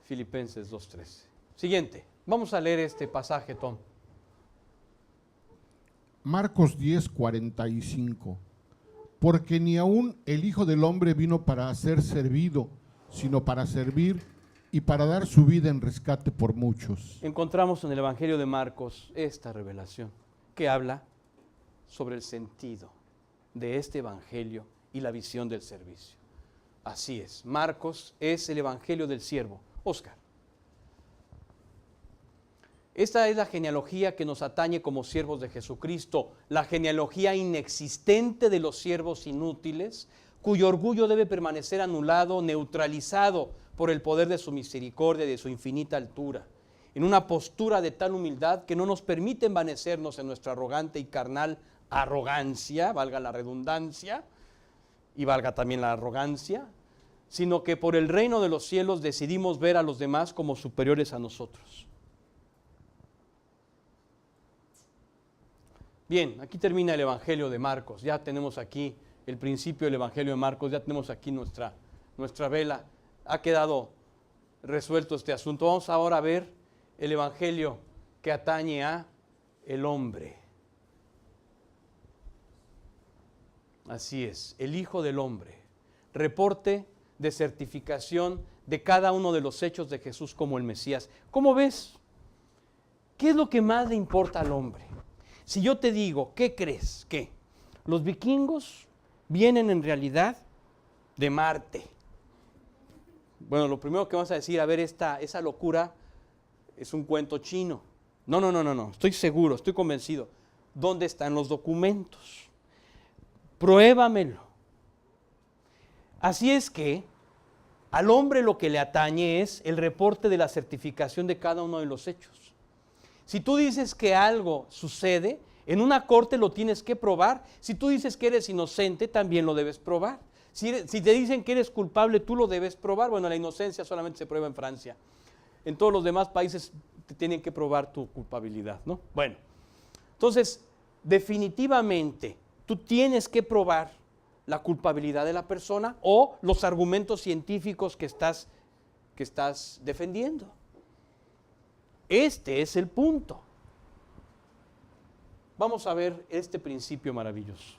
Filipenses 2:13. Siguiente, vamos a leer este pasaje, Tom. Marcos 10:45. Porque ni aun el Hijo del Hombre vino para ser servido, sino para servir y para dar su vida en rescate por muchos. Encontramos en el Evangelio de Marcos esta revelación que habla sobre el sentido de este Evangelio y la visión del servicio. Así es, Marcos es el Evangelio del siervo. Oscar, esta es la genealogía que nos atañe como siervos de Jesucristo, la genealogía inexistente de los siervos inútiles, cuyo orgullo debe permanecer anulado, neutralizado por el poder de su misericordia y de su infinita altura, en una postura de tal humildad que no nos permite envanecernos en nuestra arrogante y carnal arrogancia, valga la redundancia, y valga también la arrogancia, sino que por el reino de los cielos decidimos ver a los demás como superiores a nosotros. Bien, aquí termina el Evangelio de Marcos. Ya tenemos aquí el principio del Evangelio de Marcos, ya tenemos aquí nuestra vela. Ha quedado resuelto este asunto. Vamos ahora a ver el Evangelio que atañe a el hombre. Así es, el Hijo del Hombre. Reporte de certificación de cada uno de los hechos de Jesús como el Mesías. ¿Cómo ves? ¿Qué es lo que más le importa al hombre? Si yo te digo, ¿qué crees? ¿Qué? Los vikingos vienen en realidad de Marte. Bueno, lo primero que vamos a decir, a ver, esa locura es un cuento chino. No, estoy seguro, estoy convencido. ¿Dónde están los documentos? Pruébamelo. Así es que al hombre lo que le atañe es el reporte de la certificación de cada uno de los hechos. Si tú dices que algo sucede, en una corte lo tienes que probar. Si tú dices que eres inocente, también lo debes probar. Si te dicen que eres culpable, tú lo debes probar. Bueno, la inocencia solamente se prueba en Francia. En todos los demás países te tienen que probar tu culpabilidad, ¿no? Bueno, entonces, definitivamente, tú tienes que probar la culpabilidad de la persona o los argumentos científicos que estás defendiendo. Este es el punto. Vamos a ver este principio maravilloso.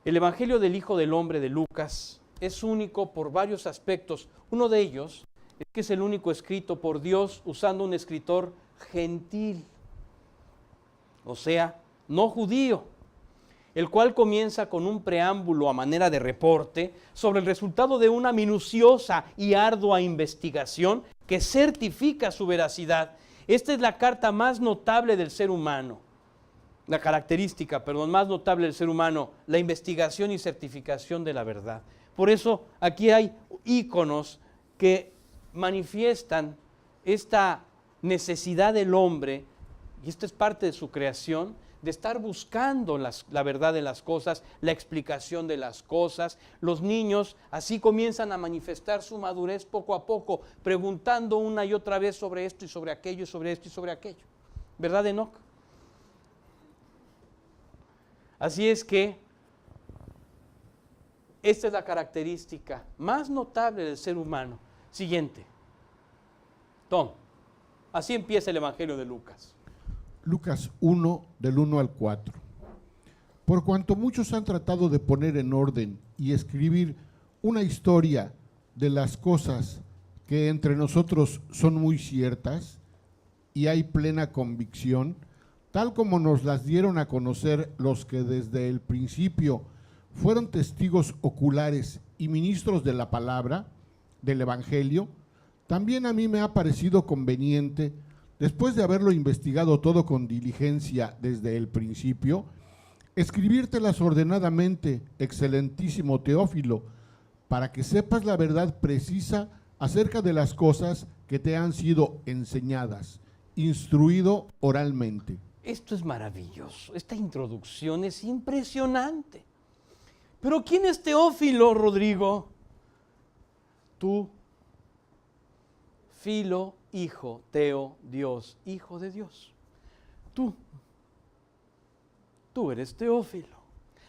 El Evangelio del Hijo del Hombre de Lucas es único por varios aspectos. Uno de ellos es que es el único escrito por Dios usando un escritor gentil, o sea, no judío, el cual comienza con un preámbulo a manera de reporte sobre el resultado de una minuciosa y ardua investigación que certifica su veracidad. Esta es la carta más notable del ser humano, la característica, más notable del ser humano, la investigación y certificación de la verdad. Por eso aquí hay íconos que manifiestan esta necesidad del hombre, y esto es parte de su creación, de estar buscando la verdad de las cosas, la explicación de las cosas. Los niños así comienzan a manifestar su madurez poco a poco, preguntando una y otra vez sobre esto y sobre aquello, y sobre esto y sobre aquello. ¿Verdad, Enoc? Así es que esta es la característica más notable del ser humano. Siguiente. Tom, así empieza el Evangelio de Lucas. Lucas 1, del 1 al 4. Por cuanto muchos han tratado de poner en orden y escribir una historia de las cosas que entre nosotros son muy ciertas y hay plena convicción, tal como nos las dieron a conocer los que desde el principio fueron testigos oculares y ministros de la palabra, del Evangelio, también a mí me ha parecido conveniente, después de haberlo investigado todo con diligencia desde el principio, escribírtelas ordenadamente, excelentísimo Teófilo, para que sepas la verdad precisa acerca de las cosas que te han sido enseñadas, instruido oralmente. Esto es maravilloso, esta introducción es impresionante. Pero ¿quién es Teófilo, Rodrigo? Tú, Filo, hijo, Teo, Dios, hijo de Dios. Tú eres Teófilo.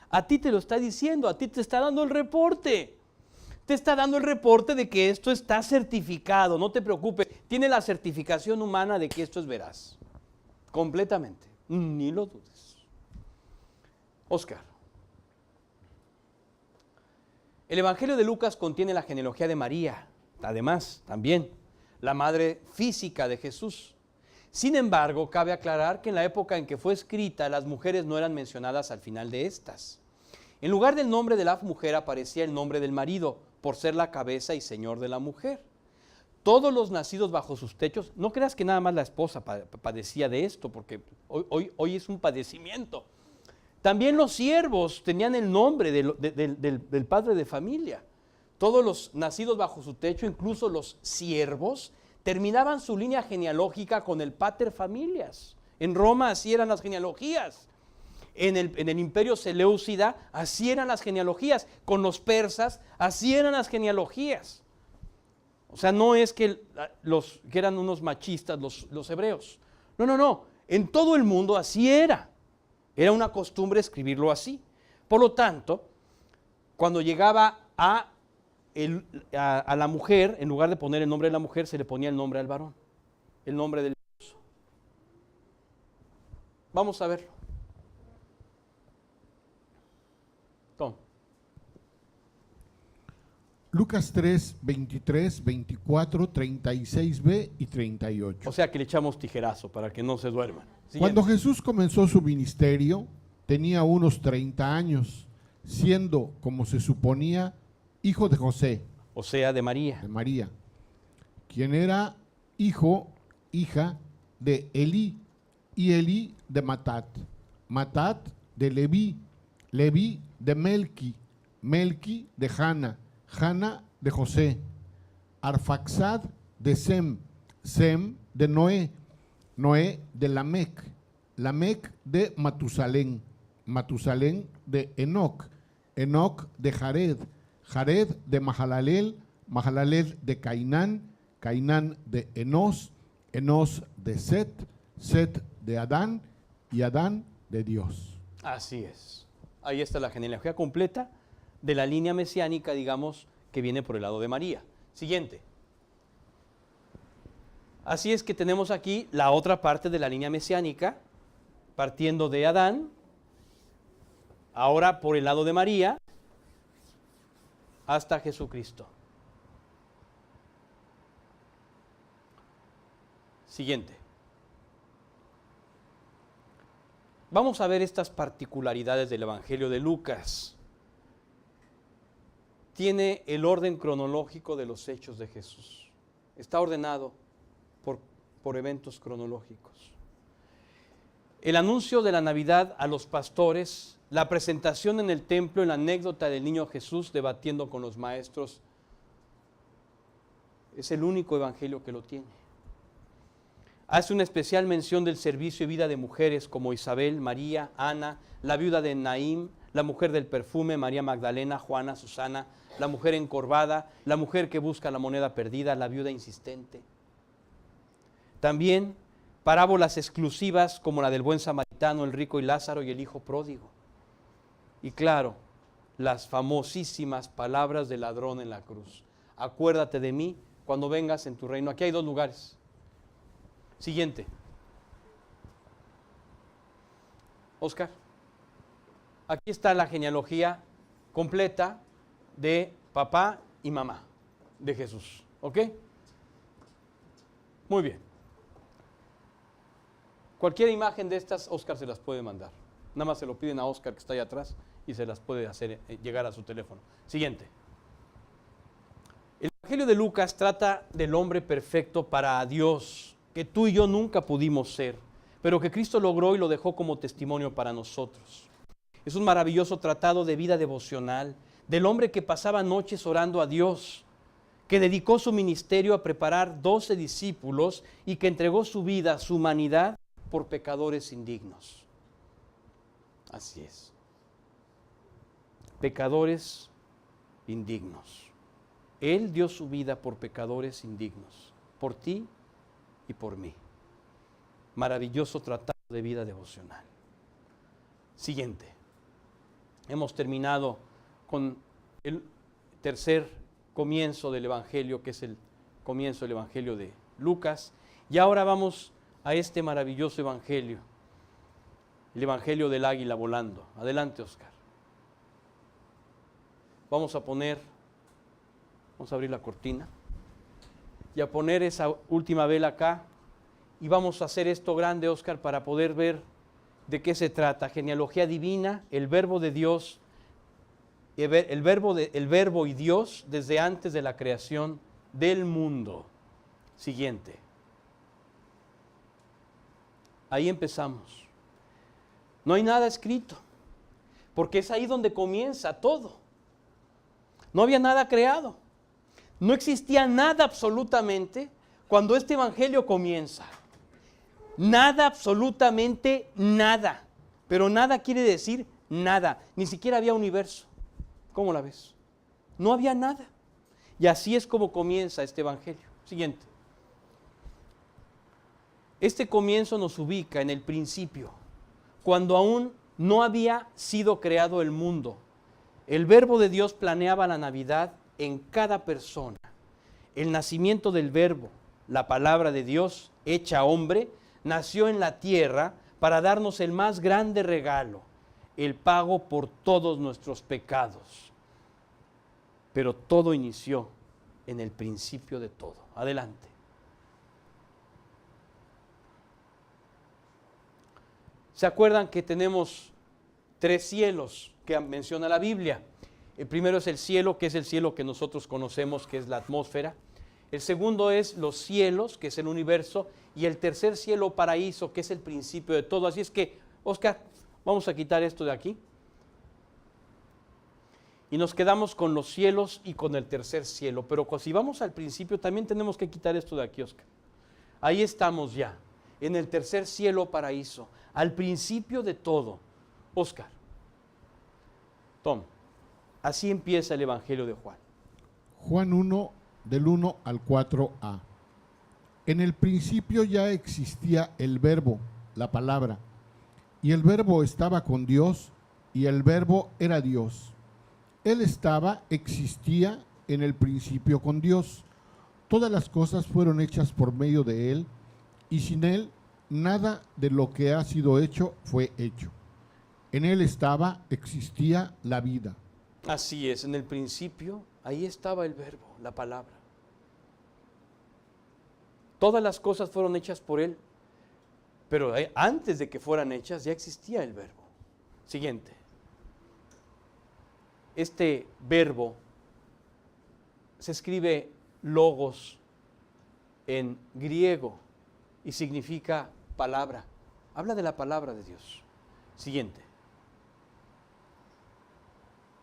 A ti te lo está diciendo, a ti te está dando el reporte. Te está dando el reporte de que esto está certificado, no te preocupes. Tiene la certificación humana de que esto es veraz. Completamente, ni lo dudes. Oscar. El Evangelio de Lucas contiene la genealogía de María, además, también, la madre física de Jesús. Sin embargo, cabe aclarar que en la época en que fue escrita, las mujeres no eran mencionadas al final de estas. En lugar del nombre de la mujer aparecía el nombre del marido, por ser la cabeza y señor de la mujer. Todos los nacidos bajo sus techos, no creas que nada más la esposa padecía de esto, porque hoy es un padecimiento. También los siervos tenían el nombre del padre de familia. Todos los nacidos bajo su techo, incluso los siervos, terminaban su línea genealógica con el pater familias. En Roma así eran las genealogías. En el imperio Seleucida así eran las genealogías. Con los persas así eran las genealogías. O sea, no es que eran unos machistas los hebreos. No. En todo el mundo así era. Era una costumbre escribirlo así. Por lo tanto, cuando llegaba a la mujer, en lugar de poner el nombre de la mujer, se le ponía el nombre al varón, el nombre del esposo. Vamos a verlo. Tom. Lucas 3, 23, 24, 36b y 38. O sea que le echamos tijerazo para que no se duerman. Siguiente. Cuando Jesús comenzó su ministerio, tenía unos 30 años, siendo, como se suponía, hijo de José, O sea, de María. Quien era hija de Elí, y Elí de Matat, Matat de Leví, Leví de Melqui, Melqui de Jana, Jana de José, Arfaxad de Sem, Sem de Noé, Noé de Lamec, Lamec de Matusalén, Matusalén de Enoc, Enoc de Jared, Jared de Mahalalel, Mahalalel de Cainán, Cainán de Enos, Enos de Set, Set de Adán y Adán de Dios. Así es. Ahí está la genealogía completa de la línea mesiánica, digamos, que viene por el lado de María. Siguiente. Así es que tenemos aquí la otra parte de la línea mesiánica, partiendo de Adán, ahora por el lado de María, hasta Jesucristo. Siguiente. Vamos a ver estas particularidades del Evangelio de Lucas. Tiene el orden cronológico de los hechos de Jesús. Está ordenado por eventos cronológicos. El anuncio de la Navidad a los pastores, la presentación en el templo, en la anécdota del niño Jesús debatiendo con los maestros, es el único evangelio que lo tiene. Hace una especial mención del servicio y vida de mujeres como Isabel, María, Ana, la viuda de Naim, la mujer del perfume, María Magdalena, Juana, Susana, la mujer encorvada, la mujer que busca la moneda perdida, la viuda insistente. También parábolas exclusivas como la del buen samaritano, el rico y Lázaro y el hijo pródigo. Y claro, las famosísimas palabras del ladrón en la cruz. Acuérdate de mí cuando vengas en tu reino. Aquí hay dos lugares. Siguiente. Oscar. Aquí está la genealogía completa de papá y mamá de Jesús. ¿Ok? Muy bien. Cualquier imagen de estas, Oscar se las puede mandar. Nada más se lo piden a Oscar que está ahí atrás y se las puede hacer llegar a su teléfono. Siguiente. El Evangelio de Lucas trata del hombre perfecto para Dios, que tú y yo nunca pudimos ser, pero que Cristo logró y lo dejó como testimonio para nosotros. Es un maravilloso tratado de vida devocional, del hombre que pasaba noches orando a Dios, que dedicó su ministerio a preparar 12 discípulos y que entregó su vida, su humanidad, por pecadores indignos. Así es. Pecadores indignos. Él dio su vida por pecadores indignos, por ti y por mí. Maravilloso tratado de vida devocional. Siguiente. Hemos terminado con el tercer comienzo del Evangelio, que es el comienzo del Evangelio de Lucas. Y ahora vamos a este maravilloso Evangelio, el Evangelio del águila volando. Adelante, Oscar. Vamos a abrir la cortina y a poner esa última vela acá y vamos a hacer esto grande, Oscar, para poder ver de qué se trata. Genealogía divina, el verbo de Dios, el verbo y Dios desde antes de la creación del mundo. Siguiente. Ahí empezamos. No hay nada escrito. porque es ahí donde comienza todo. No había nada creado. No existía nada absolutamente cuando este evangelio comienza. Nada, absolutamente nada. Pero nada quiere decir nada. Ni siquiera había universo. ¿Cómo la ves? No había nada. Y así es como comienza este evangelio. Siguiente. Este comienzo nos ubica en el principio, cuando aún no había sido creado el mundo. El Verbo de Dios planeaba la Navidad en cada persona. El nacimiento del Verbo, la palabra de Dios hecha hombre, nació en la tierra para darnos el más grande regalo, el pago por todos nuestros pecados. Pero todo inició en el principio de todo. Adelante. ¿Se acuerdan que tenemos 3 cielos que menciona la Biblia? El primero es el cielo, que es el cielo que nosotros conocemos, que es la atmósfera. El segundo es los cielos, que es el universo. Y el tercer cielo, paraíso, que es el principio de todo. Así es que, Oscar, vamos a quitar esto de aquí. Y nos quedamos con los cielos y con el tercer cielo. Pero si vamos al principio, también tenemos que quitar esto de aquí, Oscar. Ahí estamos ya, en el tercer cielo, paraíso, al principio de todo. Oscar, Tom, así empieza el Evangelio de Juan. Juan 1, del 1 al 4a. En el principio ya existía el Verbo, la palabra, y el Verbo estaba con Dios, y el Verbo era Dios. Él existía en el principio con Dios. Todas las cosas fueron hechas por medio de Él, y sin Él nada de lo que ha sido hecho fue hecho. En Él existía la vida. Así es, en el principio, ahí estaba el Verbo, la palabra. Todas las cosas fueron hechas por Él, pero antes de que fueran hechas ya existía el Verbo. Siguiente. Este verbo se escribe logos en griego y significa palabra. Habla de la palabra de Dios. Siguiente.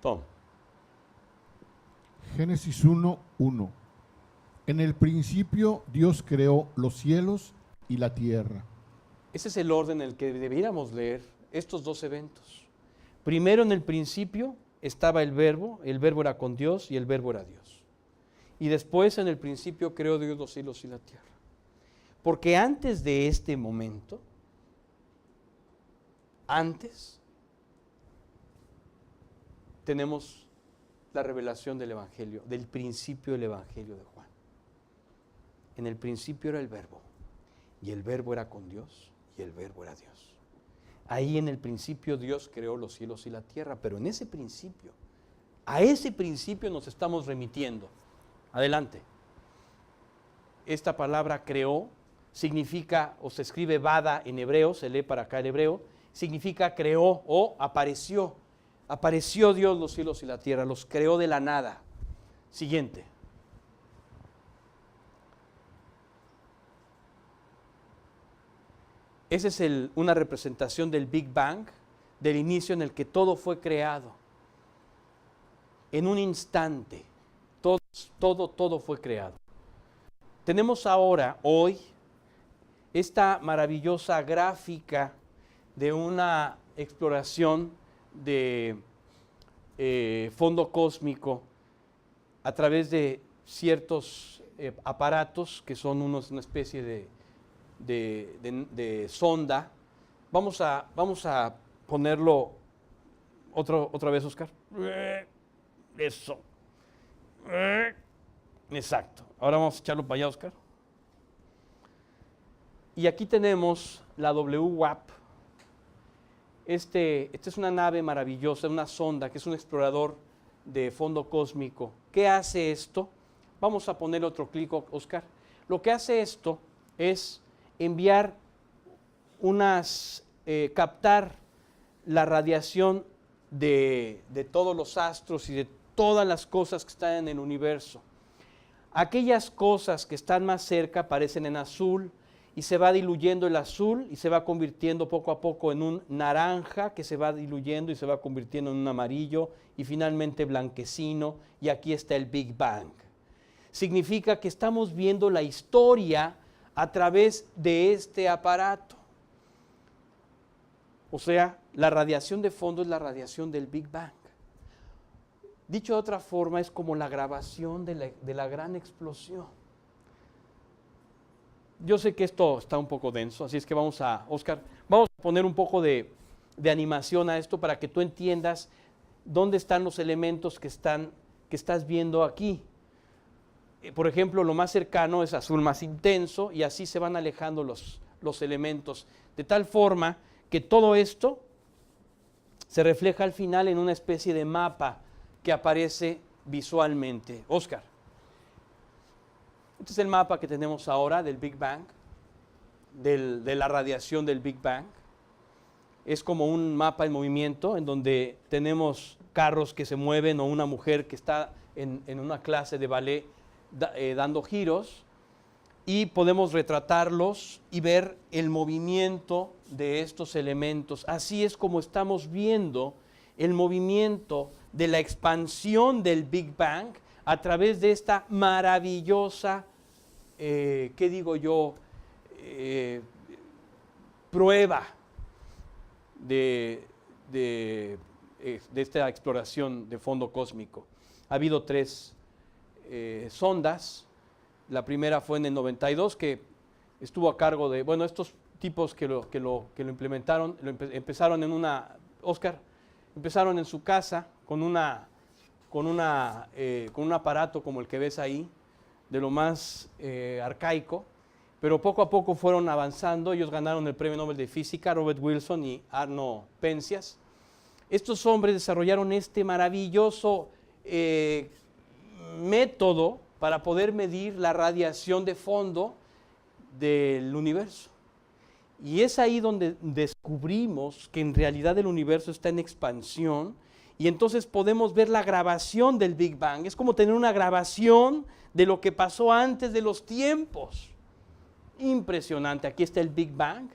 Tom. Génesis 1, 1. En el principio Dios creó los cielos y la tierra. Ese es el orden en el que debiéramos leer estos 2 eventos. Primero, en el principio estaba el Verbo era con Dios y el Verbo era Dios. Y después, en el principio, creó Dios los cielos y la tierra. Porque antes de este momento, tenemos la revelación del Evangelio, del principio del Evangelio de Juan. En el principio era el Verbo, y el Verbo era con Dios, y el Verbo era Dios. Ahí en el principio Dios creó los cielos y la tierra, pero en ese principio, a ese principio nos estamos remitiendo. Adelante. Esta palabra creó significa, o se escribe vada en hebreo, se lee para acá el hebreo, significa creó o apareció. Apareció Dios los cielos y la tierra, los creó de la nada. Siguiente. Esa es una representación del Big Bang, del inicio en el que todo fue creado. En un instante, todo fue creado. Tenemos ahora, hoy, esta maravillosa gráfica de una exploración de fondo cósmico a través de ciertos aparatos que son una especie de sonda. Vamos a ponerlo otra vez, Oscar. Eso. Exacto. Ahora vamos a echarlo para allá, Oscar. Y aquí tenemos la WWAP. Esta es una nave maravillosa, una sonda que es un explorador de fondo cósmico. ¿Qué hace esto? Vamos a poner otro clic, Oscar. Lo que hace esto es enviar captar la radiación de todos los astros y de todas las cosas que están en el universo. Aquellas cosas que están más cerca aparecen en azul y se va diluyendo el azul y se va convirtiendo poco a poco en un naranja que se va diluyendo y se va convirtiendo en un amarillo y finalmente blanquecino, y aquí está el Big Bang. Significa que estamos viendo la historia a través de este aparato. O sea, la radiación de fondo es la radiación del Big Bang. Dicho de otra forma, es como la grabación de la gran explosión. Yo sé que esto está un poco denso, así es que Oscar, vamos a poner un poco de animación a esto para que tú entiendas dónde están los elementos que estás viendo aquí. Por ejemplo, lo más cercano es azul más intenso y así se van alejando los elementos, de tal forma que todo esto se refleja al final en una especie de mapa que aparece visualmente. Oscar, este es el mapa que tenemos ahora del Big Bang, de la radiación del Big Bang. Es como un mapa en movimiento en donde tenemos carros que se mueven o una mujer que está en una clase de ballet dando giros, y podemos retratarlos y ver el movimiento de estos elementos. Así es como estamos viendo el movimiento de la expansión del Big Bang a través de esta maravillosa, prueba de esta exploración de fondo cósmico. Ha habido 3 sondas. La primera fue en el 92, que estuvo a cargo de, estos tipos que lo implementaron, empezaron empezaron en su casa con un aparato como el que ves ahí, de lo más arcaico, pero poco a poco fueron avanzando. Ellos ganaron el Premio Nobel de Física, Robert Wilson y Arno Penzias. Estos hombres desarrollaron este maravilloso método para poder medir la radiación de fondo del universo. Y es ahí donde descubrimos que en realidad el universo está en expansión, y entonces podemos ver la grabación del Big Bang. Es como tener una grabación de lo que pasó antes de los tiempos. Impresionante. Aquí está el Big Bang,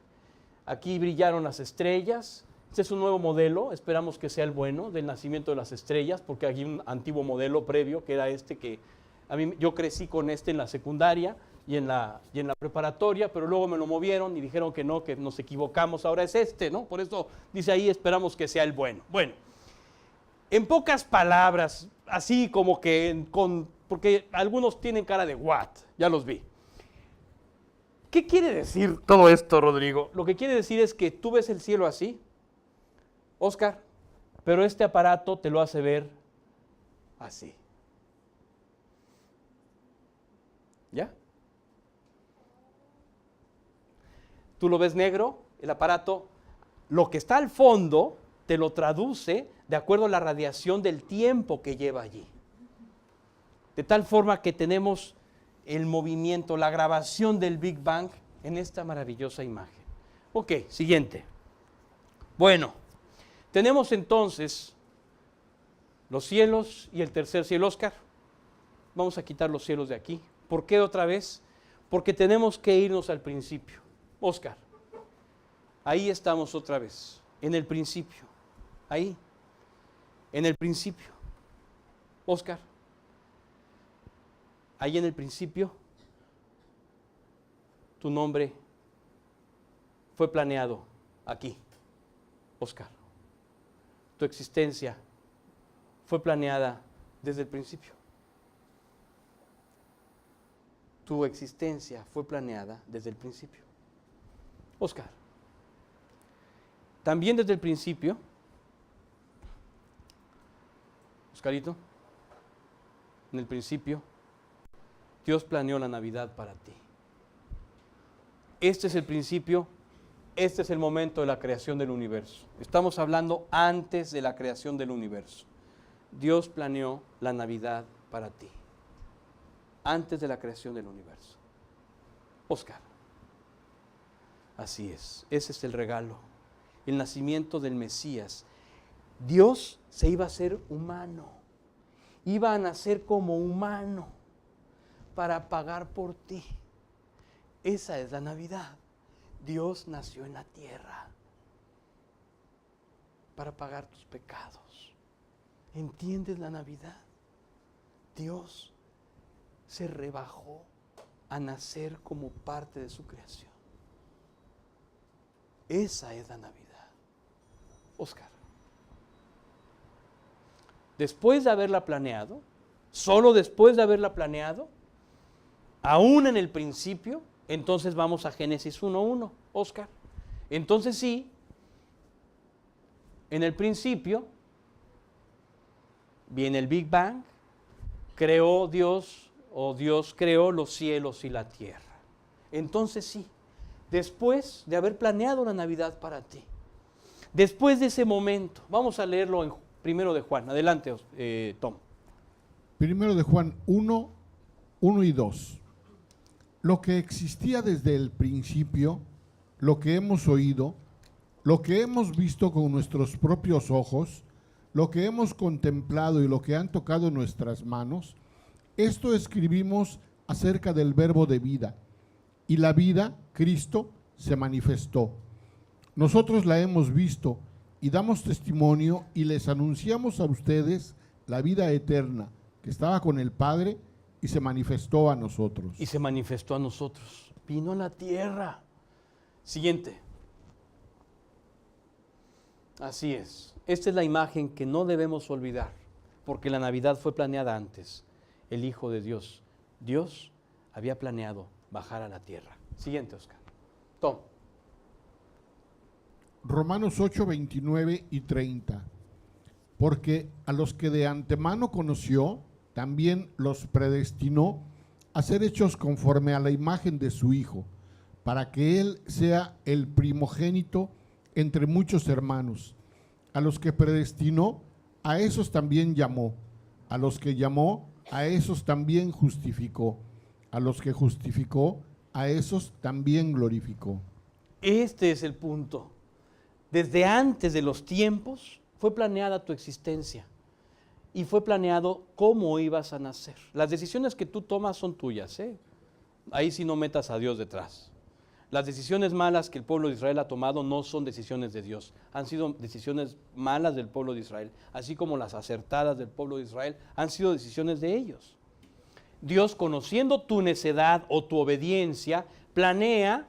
aquí brillaron las estrellas. Este es un nuevo modelo, esperamos que sea el bueno, del nacimiento de las estrellas, porque hay un antiguo modelo previo que era este, que yo crecí con este en la secundaria y en la preparatoria, pero luego me lo movieron y dijeron que no, que nos equivocamos, ahora es este, ¿no? Por eso dice ahí, esperamos que sea el bueno. Bueno, en pocas palabras, así como que porque algunos tienen cara de what, ya los vi. ¿Qué quiere decir todo esto, Rodrigo? Lo que quiere decir es que tú ves el cielo así, Oscar, pero este aparato te lo hace ver así. ¿Ya? Tú lo ves negro, el aparato, lo que está al fondo te lo traduce de acuerdo a la radiación del tiempo que lleva allí. De tal forma que tenemos el movimiento, la grabación del Big Bang en esta maravillosa imagen. Ok, siguiente. Bueno, tenemos entonces los cielos y el tercer cielo. Oscar, vamos a quitar los cielos de aquí. ¿Por qué otra vez? Porque tenemos que irnos al principio. Oscar, ahí estamos otra vez, en el principio. Ahí, en el principio. Oscar, ahí en el principio, tu nombre fue planeado aquí. Oscar, tu existencia fue planeada desde el principio. Tu existencia fue planeada desde el principio. Oscar, también desde el principio, Oscarito, en el principio, Dios planeó la Navidad para ti. Este es el principio, este es el momento de la creación del universo. Estamos hablando antes de la creación del universo. Dios planeó la Navidad para ti, antes de la creación del universo. Oscar, así es, ese es el regalo, el nacimiento del Mesías. Dios se iba a hacer humano, iba a nacer como humano para pagar por ti. Esa es la Navidad. Dios nació en la tierra para pagar tus pecados. ¿Entiendes la Navidad? Dios se rebajó a nacer como parte de su creación. Esa es la Navidad. Oscar. Después de haberla planeado, solo después de haberla planeado, aún en el principio, entonces vamos a Génesis 1:1, Oscar. Entonces sí, en el principio viene el Big Bang, creó Dios, o Dios creó los cielos y la tierra. Entonces sí, después de haber planeado la Navidad para ti, después de ese momento, vamos a leerlo en Primero de Juan. Adelante, Tom. Primero de Juan 1 y 2. Lo que existía desde el principio, lo que hemos oído, lo que hemos visto con nuestros propios ojos, lo que hemos contemplado y lo que han tocado nuestras manos, esto escribimos acerca del Verbo de vida. Y la vida, Cristo, se manifestó. Nosotros la hemos visto y damos testimonio y les anunciamos a ustedes la vida eterna que estaba con el Padre y se manifestó a nosotros. Y se manifestó a nosotros. Vino a la tierra. Siguiente. Así es. Esta es la imagen que no debemos olvidar, porque la Navidad fue planeada antes. El Hijo de Dios. Dios había planeado bajar a la tierra. Siguiente, Oscar. Tom. Romanos 8, 29 y 30. Porque a los que de antemano conoció, también los predestinó a ser hechos conforme a la imagen de su Hijo, para que Él sea el primogénito entre muchos hermanos. A los que predestinó, a esos también llamó. A los que llamó, a esos también justificó. A los que justificó, a esos también glorificó. Este es el punto. Desde antes de los tiempos fue planeada tu existencia y fue planeado cómo ibas a nacer. Las decisiones que tú tomas son tuyas, ¿eh? Ahí sí no metas a Dios detrás. Las decisiones malas que el pueblo de Israel ha tomado no son decisiones de Dios, han sido decisiones malas del pueblo de Israel, así como las acertadas del pueblo de Israel han sido decisiones de ellos. Dios, conociendo tu necedad o tu obediencia, planea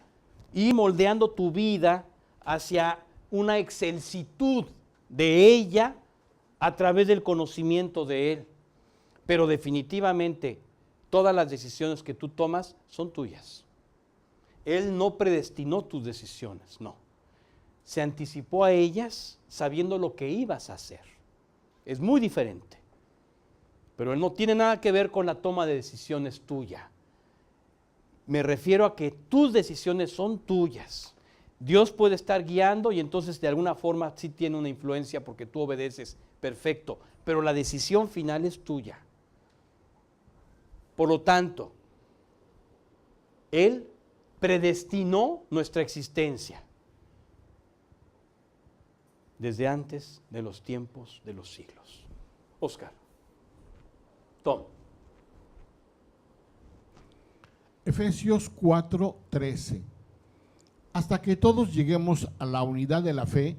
y moldeando tu vida hacia una excelsitud de ella a través del conocimiento de Él. Pero definitivamente todas las decisiones que tú tomas son tuyas. Él no predestinó tus decisiones, no. Se anticipó a ellas sabiendo lo que ibas a hacer. Es muy diferente. Pero Él no tiene nada que ver con la toma de decisiones tuya. Me refiero a que tus decisiones son tuyas. Dios puede estar guiando y entonces de alguna forma sí tiene una influencia porque tú obedeces, perfecto, pero la decisión final es tuya. Por lo tanto, Él predestinó nuestra existencia desde antes de los tiempos de los siglos. Oscar. Tom. Efesios 4, 13. Hasta que todos lleguemos a la unidad de la fe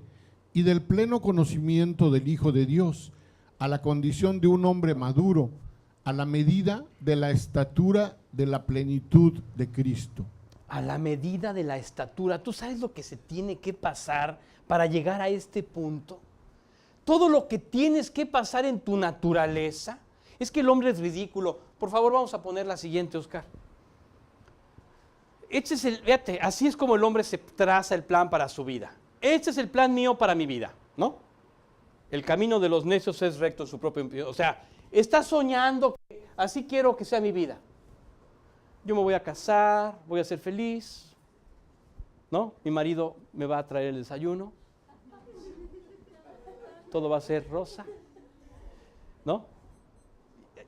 y del pleno conocimiento del Hijo de Dios, a la condición de un hombre maduro, a la medida de la estatura de la plenitud de Cristo. A la medida de la estatura. ¿Tú sabes lo que se tiene que pasar para llegar a este punto? Todo lo que tienes que pasar en tu naturaleza. Es que el hombre es ridículo. Por favor, vamos a poner la siguiente, Oscar. Fíjate, así es como el hombre se traza el plan para su vida. Este es el plan mío para mi vida, ¿no? El camino de los necios es recto en su propio... O sea, está soñando que así quiero que sea mi vida. Yo me voy a casar, voy a ser feliz, ¿no? Mi marido me va a traer el desayuno. Todo va a ser rosa, ¿no?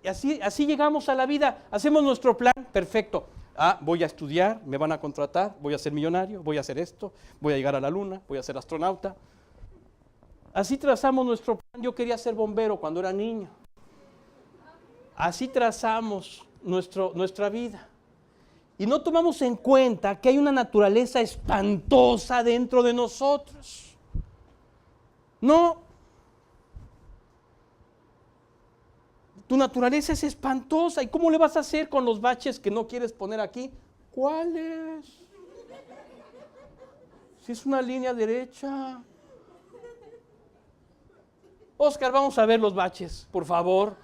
Y así llegamos a la vida, hacemos nuestro plan, perfecto. Voy a estudiar, me van a contratar, voy a ser millonario, voy a hacer esto, voy a llegar a la luna, voy a ser astronauta. Así trazamos nuestro plan. Yo quería ser bombero cuando era niño. Así trazamos nuestra vida. Y no tomamos en cuenta que hay una naturaleza espantosa dentro de nosotros. No. Tu naturaleza es espantosa. ¿Y cómo le vas a hacer con los baches que no quieres poner aquí? ¿Cuáles? Si es una línea derecha. Oscar, vamos a ver los baches, por favor.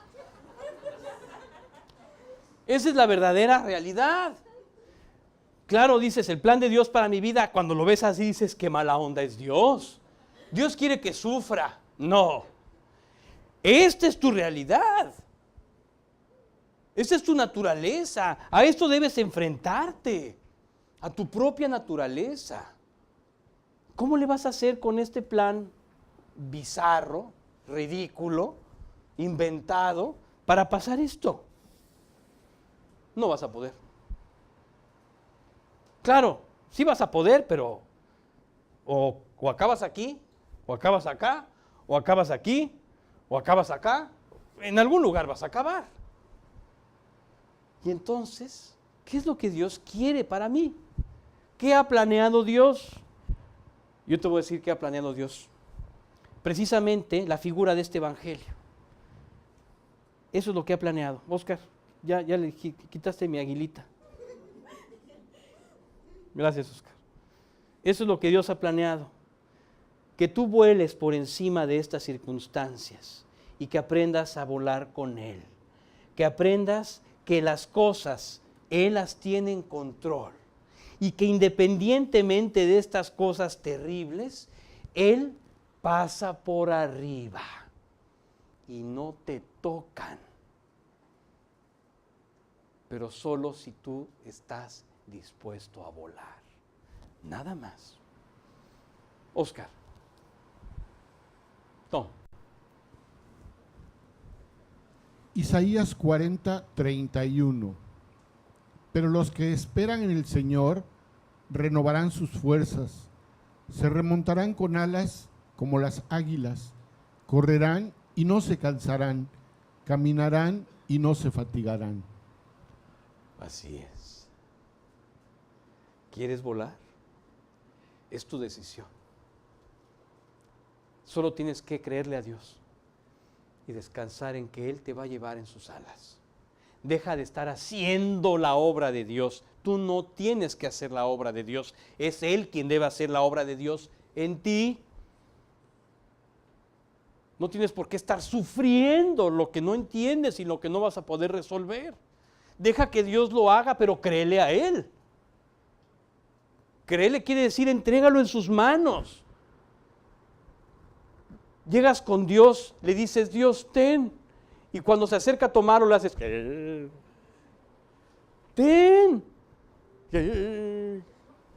Esa es la verdadera realidad. Claro, dices, el plan de Dios para mi vida, cuando lo ves así dices, qué mala onda es Dios. Dios quiere que sufra. No. Esta es tu realidad. Esta es tu naturaleza. A esto debes enfrentarte. A tu propia naturaleza. ¿Cómo le vas a hacer con este plan bizarro, ridículo, inventado, para pasar esto? No vas a poder. Claro, sí vas a poder, pero o acabas aquí, o acabas acá, o acabas aquí, o acabas acá. En algún lugar vas a acabar. Y entonces, ¿qué es lo que Dios quiere para mí? ¿Qué ha planeado Dios? Yo te voy a decir qué ha planeado Dios. Precisamente la figura de este evangelio. Eso es lo que ha planeado. Oscar, ya le quitaste mi aguilita. Gracias, Oscar. Eso es lo que Dios ha planeado. Que tú vueles por encima de estas circunstancias y que aprendas a volar con Él. Que aprendas que las cosas Él las tiene en control y que independientemente de estas cosas terribles, Él pasa por arriba y no te tocan. Pero solo si tú estás dispuesto a volar. Nada más. Oscar. Tom. Isaías 40:31. Pero los que esperan en el Señor renovarán sus fuerzas, se remontarán con alas como las águilas, correrán y no se cansarán, caminarán y no se fatigarán. Así es. ¿Quieres volar? Es tu decisión. Solo tienes que creerle a Dios y descansar en que Él te va a llevar en sus alas. Deja de estar haciendo la obra de Dios. Tú no tienes que hacer la obra de Dios. Es Él quien debe hacer la obra de Dios en ti. No tienes por qué estar sufriendo lo que no entiendes y lo que no vas a poder resolver. Deja que Dios lo haga, pero créele a Él. Créele quiere decir entrégalo en sus manos. Llegas con Dios, le dices, Dios, ten. Y cuando se acerca a tomarlo, le haces, ten.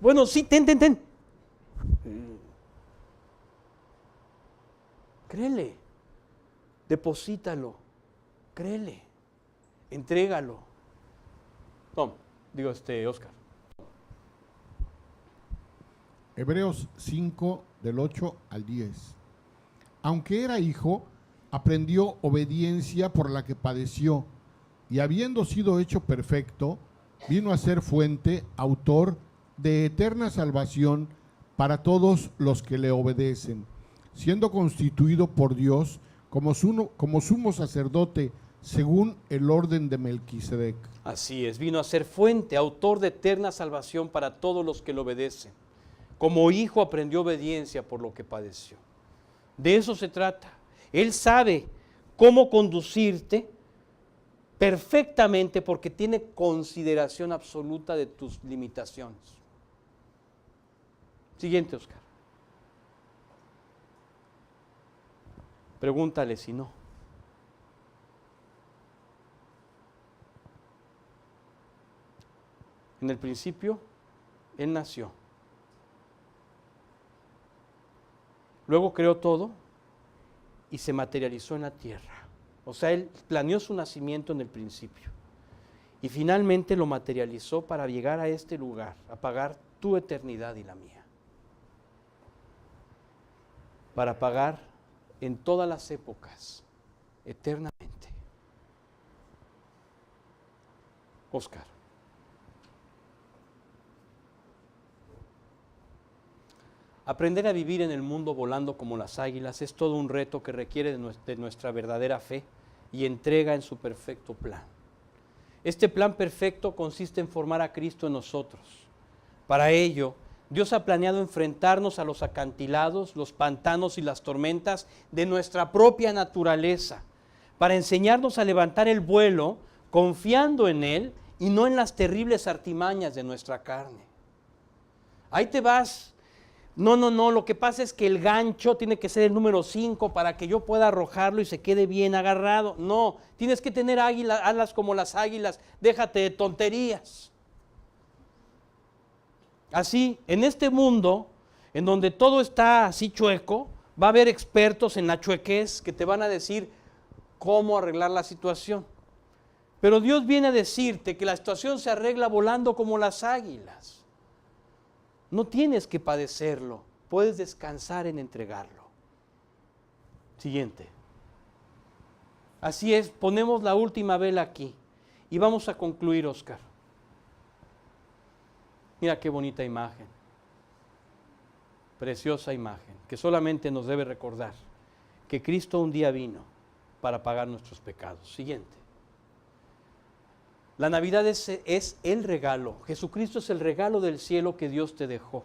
Bueno, sí, ten. Créele, deposítalo, créele, entrégalo. Tom, Oscar. Hebreos 5, del 8 al 10. Aunque era hijo, aprendió obediencia por la que padeció, y habiendo sido hecho perfecto, vino a ser fuente, autor de eterna salvación para todos los que le obedecen, siendo constituido por Dios como sumo sacerdote según el orden de Melquisedec. Así es, vino a ser fuente, autor de eterna salvación para todos los que le obedecen. Como hijo aprendió obediencia por lo que padeció. De eso se trata. Él sabe cómo conducirte perfectamente porque tiene consideración absoluta de tus limitaciones. Siguiente, Oscar. Pregúntale si no. En el principio, Él nació. Luego creó todo y se materializó en la tierra. O sea, Él planeó su nacimiento en el principio. Y finalmente lo materializó para llegar a este lugar, a pagar tu eternidad y la mía. Para pagar en todas las épocas, eternamente. Oscar. Aprender a vivir en el mundo volando como las águilas es todo un reto que requiere de nuestra verdadera fe y entrega en su perfecto plan. Este plan perfecto consiste en formar a Cristo en nosotros. Para ello, Dios ha planeado enfrentarnos a los acantilados, los pantanos y las tormentas de nuestra propia naturaleza, para enseñarnos a levantar el vuelo confiando en Él y no en las terribles artimañas de nuestra carne. Ahí te vas. No, lo que pasa es que el gancho tiene que ser el número 5 para que yo pueda arrojarlo y se quede bien agarrado. No, tienes que tener alas como las águilas, déjate de tonterías. Así, en este mundo, en donde todo está así chueco, va a haber expertos en la chuequez que te van a decir cómo arreglar la situación. Pero Dios viene a decirte que la situación se arregla volando como las águilas. No tienes que padecerlo, puedes descansar en entregarlo. Siguiente. Así es, ponemos la última vela aquí y vamos a concluir, Oscar. Mira qué bonita imagen, preciosa imagen, que solamente nos debe recordar que Cristo un día vino para pagar nuestros pecados. Siguiente. La Navidad es el regalo. Jesucristo es el regalo del cielo que Dios te dejó.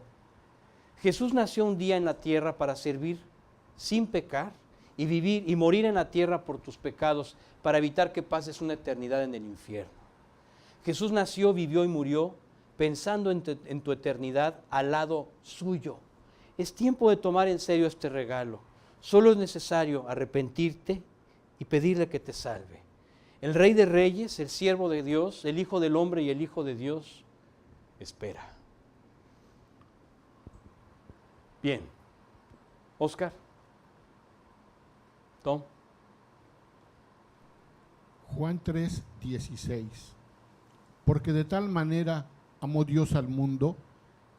Jesús nació un día en la tierra para servir sin pecar y vivir y morir en la tierra por tus pecados para evitar que pases una eternidad en el infierno. Jesús nació, vivió y murió pensando en tu eternidad al lado suyo. Es tiempo de tomar en serio este regalo. Solo es necesario arrepentirte y pedirle que te salve. El Rey de Reyes, el siervo de Dios, el Hijo del Hombre y el Hijo de Dios, espera. Bien. Oscar. Tom. Juan 3:16. Porque de tal manera amó Dios al mundo,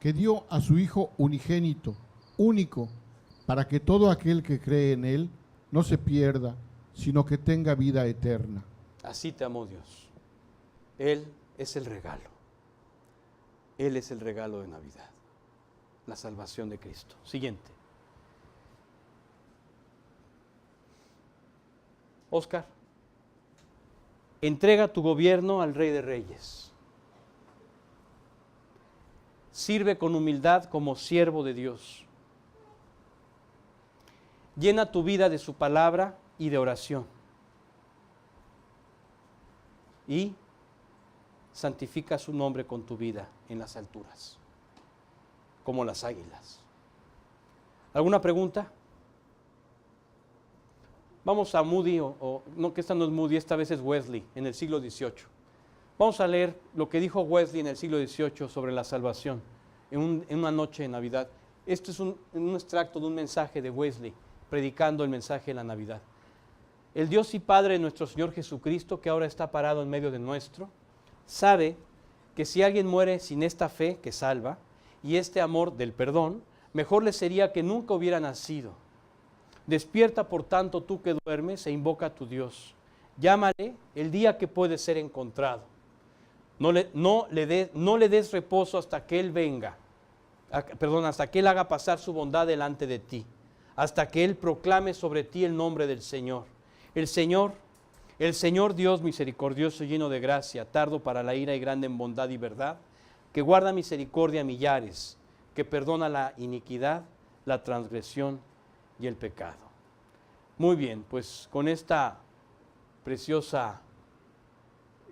que dio a su Hijo unigénito, único, para que todo aquel que cree en Él no se pierda, sino que tenga vida eterna. Así te amó Dios. Él es el regalo. Él es el regalo de Navidad. La salvación de Cristo. Siguiente. Oscar. Entrega tu gobierno al Rey de Reyes. Sirve con humildad como siervo de Dios. Llena tu vida de su palabra y de oración. Y santifica su nombre con tu vida en las alturas, como las águilas. ¿Alguna pregunta? Vamos a Moody, no, que esta no es Moody, esta vez es Wesley, en el siglo XVIII. Vamos a leer lo que dijo Wesley en el siglo XVIII sobre la salvación, en una noche de Navidad. Esto es un extracto de un mensaje de Wesley, predicando el mensaje de la Navidad. El Dios y Padre de nuestro Señor Jesucristo, que ahora está parado en medio de nuestro, sabe que si alguien muere sin esta fe que salva y este amor del perdón, mejor le sería que nunca hubiera nacido. Despierta, por tanto, tú que duermes e invoca a tu Dios. Llámale el día que puede ser encontrado. No le des reposo hasta que Él venga, hasta que Él haga pasar su bondad delante de ti, hasta que Él proclame sobre ti el nombre del Señor. El Señor Dios misericordioso y lleno de gracia, tardo para la ira y grande en bondad y verdad, que guarda misericordia a millares, que perdona la iniquidad, la transgresión y el pecado. Muy bien, pues con esta preciosa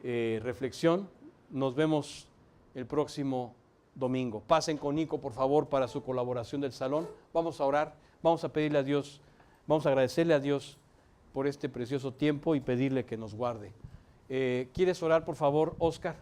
reflexión nos vemos el próximo domingo. Pasen con Nico, por favor, para su colaboración del salón. Vamos a orar, vamos a pedirle a Dios, vamos a agradecerle a Dios por este precioso tiempo y pedirle que nos guarde. ¿Quieres orar, por favor, Oscar?